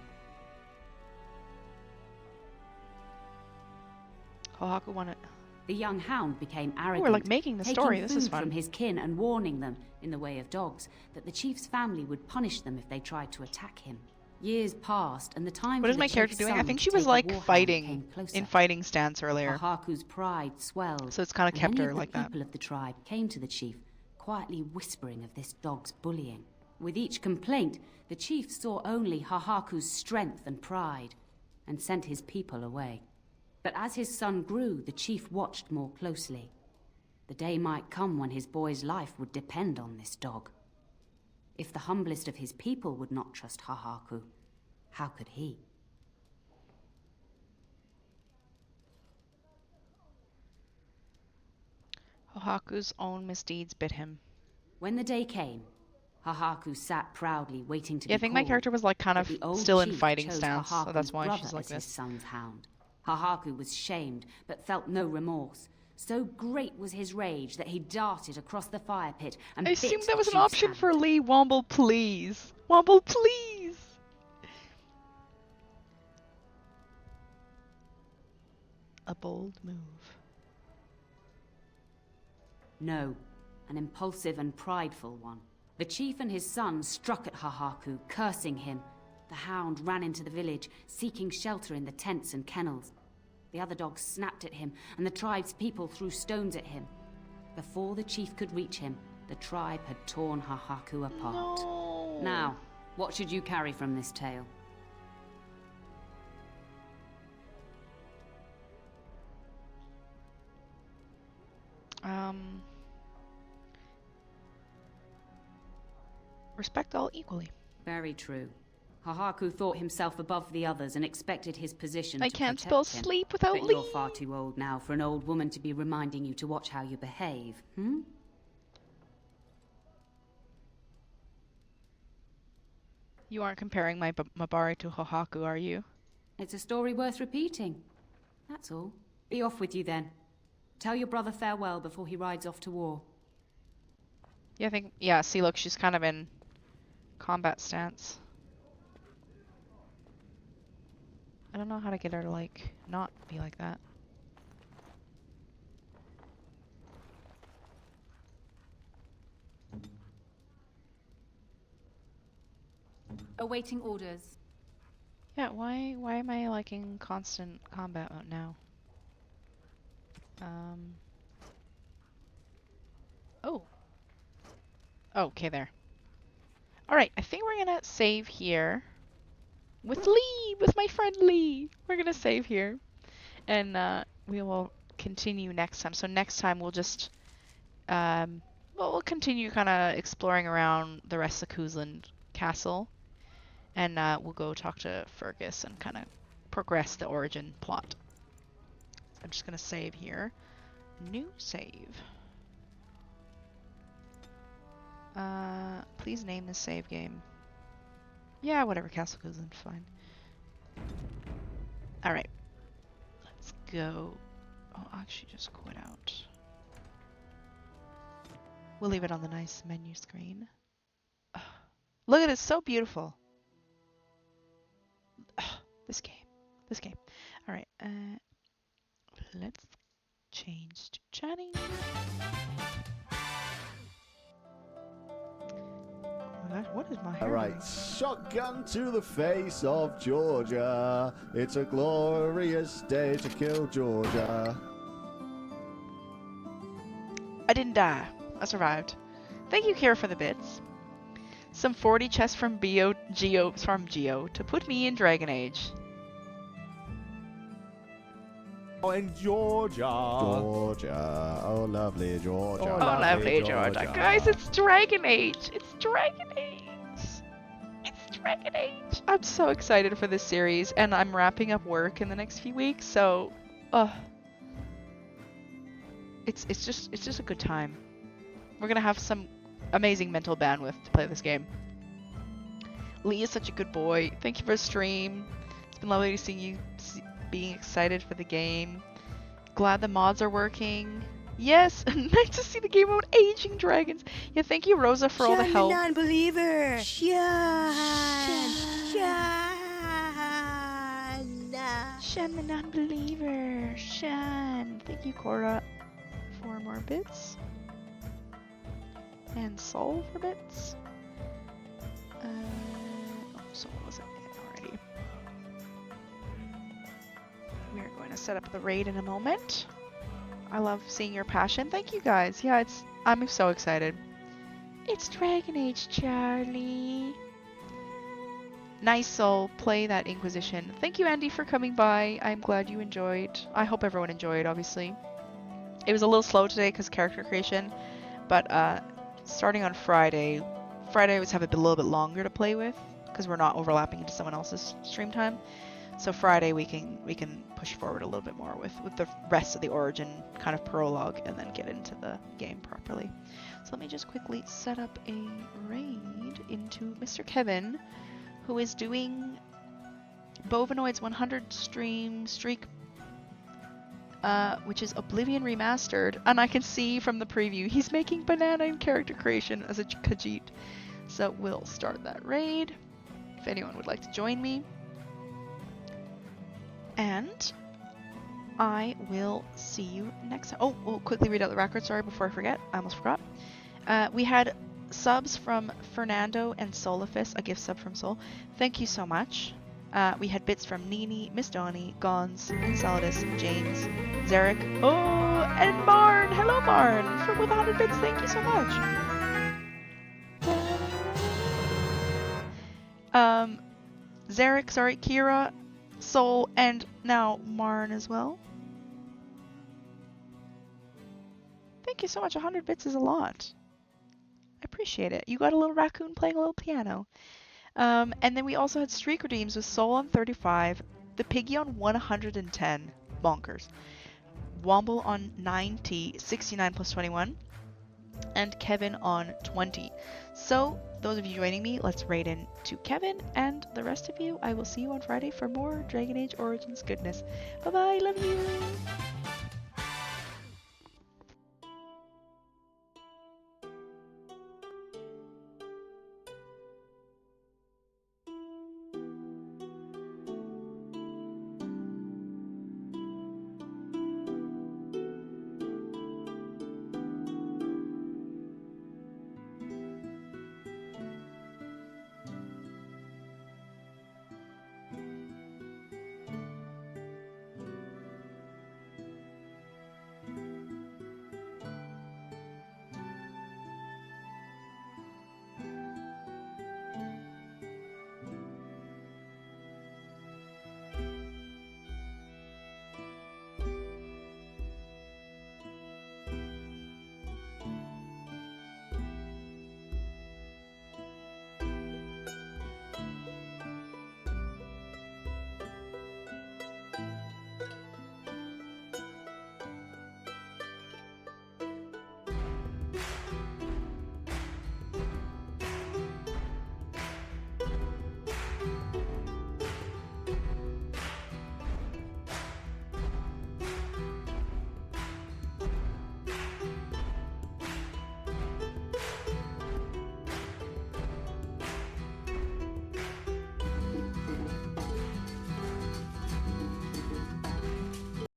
Hahaku won it. The young hound became arrogant, we're like making the story. taking This is food fun. from his kin and warning them, in the way of dogs, that the chief's family would punish them if they tried to attack him. Years passed, and the time What for is the my character chief's doing? I son think to she was take the like Warhound fighting came closer. in fighting stance earlier. Hahaku's pride swelled. So it's kind of kept and her many like of the that. people of the tribe came to the chief, quietly whispering of this dog's bullying. With each complaint, the chief saw only Hahaku's strength and pride, and sent his people away. But as his son grew, the chief watched more closely. The day might come when his boy's life would depend on this dog. If the humblest of his people would not trust Hahaku, how could he? Hahaku's own misdeeds bit him. When the day came, Hahaku sat proudly waiting to be Yeah, I think my called, character was like kind but of the old still in chief fighting chose stance, so Hahaku's that's why brother she's like as his this. son's hound. Hahaku was shamed, but felt no remorse. So great was his rage that he darted across the fire pit and I bit assumed that the was an chief's option hand. for Lee. Womble, please. Womble, please. A bold move. No, an impulsive and prideful one. The chief and his son struck at Hahaku, cursing him. The hound ran into the village, seeking shelter in the tents and kennels. The other dogs snapped at him, and the tribe's people threw stones at him. Before the chief could reach him, the tribe had torn Hahaku apart. No. Now, what should you carry from this tale? Respect all equally. Very true. Hahaku thought himself above the others and expected his position I to can't protect spell him. sleep without But Lee. you're far too old now for an old woman to be reminding you to watch how you behave, hmm? You aren't comparing my Mabari to Hahaku, are you? It's a story worth repeating. That's all. Be off with you then. Tell your brother farewell before he rides off to war. Yeah, I think, yeah, see, look, she's kind of in combat stance. I don't know how to get her to, like, not be like that. Awaiting orders. Yeah, why am I, like, in constant combat mode now? Oh. Okay, there. Alright, I think we're gonna save here. With Lee! With my friend Lee! We're gonna save here. And, we will continue next time. So next time we'll just, well, we'll continue kind of exploring around the rest of Kuzland Castle. And, we'll go talk to Fergus and kind of progress the origin plot. I'm just gonna save here. New save. Please name the save game. Yeah, whatever, Castle Kuzland, fine. Alright. Let's go. Oh, I'll actually just quit out. We'll leave it on the nice menu screen. Ugh. Look at it, it's so beautiful. Ugh, this game. This game. Alright, let's change to chatting. What is my hair? Alright, shotgun to the face of Georgia. It's a glorious day to kill Georgia. I didn't die. I survived. Thank you, Kira, for the bits. Some 40 chests from Geo to put me in Dragon Age. Oh, in Georgia. Georgia. Oh, lovely Georgia. Oh, lovely Georgia. Guys, it's Dragon Age. It's Dragon Age. It's Dragon Age. I'm so excited for this series, and I'm wrapping up work in the next few weeks, so it's just a good time. We're gonna have some amazing mental bandwidth to play this game. Lee is such a good boy. Thank you for the stream. It's been lovely to see you being excited for the game. Glad the mods are working. Yes, nice to see the game mode Aging Dragons. Yeah, thank you, Rosa, for all the help. Non-believer. Shan, the non-believer. Shan. Thank you, Cora, for more bits. And Soul for bits. Oh, Soul wasn't it. set up the raid in a moment. I love seeing your passion. Thank you guys. Yeah, I'm so excited. It's Dragon Age, Charlie. Nice soul. Play that Inquisition. Thank you, Andy, for coming by. I'm glad you enjoyed. I hope everyone enjoyed, obviously. It was a little slow today because character creation, but starting on Friday I always have a little bit longer to play with because we're not overlapping into someone else's stream time. So Friday we can push forward a little bit more with the rest of the Origin kind of prologue and then get into the game properly. So let me just quickly set up a raid into Mr. Kevin, who is doing Bovinoid's 100 streak, which is Oblivion Remastered, and I can see from the preview he's making banana in character creation as a Khajiit. So we'll start that raid if anyone would like to join me. And I will see you next time. Oh, we'll quickly read out the record, sorry, before I forget. I almost forgot. We had subs from Fernando and Solifus, a gift sub from Sol. Thank you so much. We had bits from Nini, Miss Donnie, Gons, Enceladus, James, Zarek, oh, and Marn! Hello, Marn! With 100 bits, thank you so much! Zarek, sorry, Kira, Sol, and now Marn as well. Thank you so much, 100 bits is a lot. I appreciate it. You got a little raccoon playing a little piano. And then we also had streak redeems with Soul on 35, the Piggy on 110, bonkers, Womble on 90, 69 plus 21, and Kevin on 20. So, those of you joining me, let's raid in to Kevin, and the rest of you, I will see you on Friday for more Dragon Age Origins goodness. Bye bye, love you!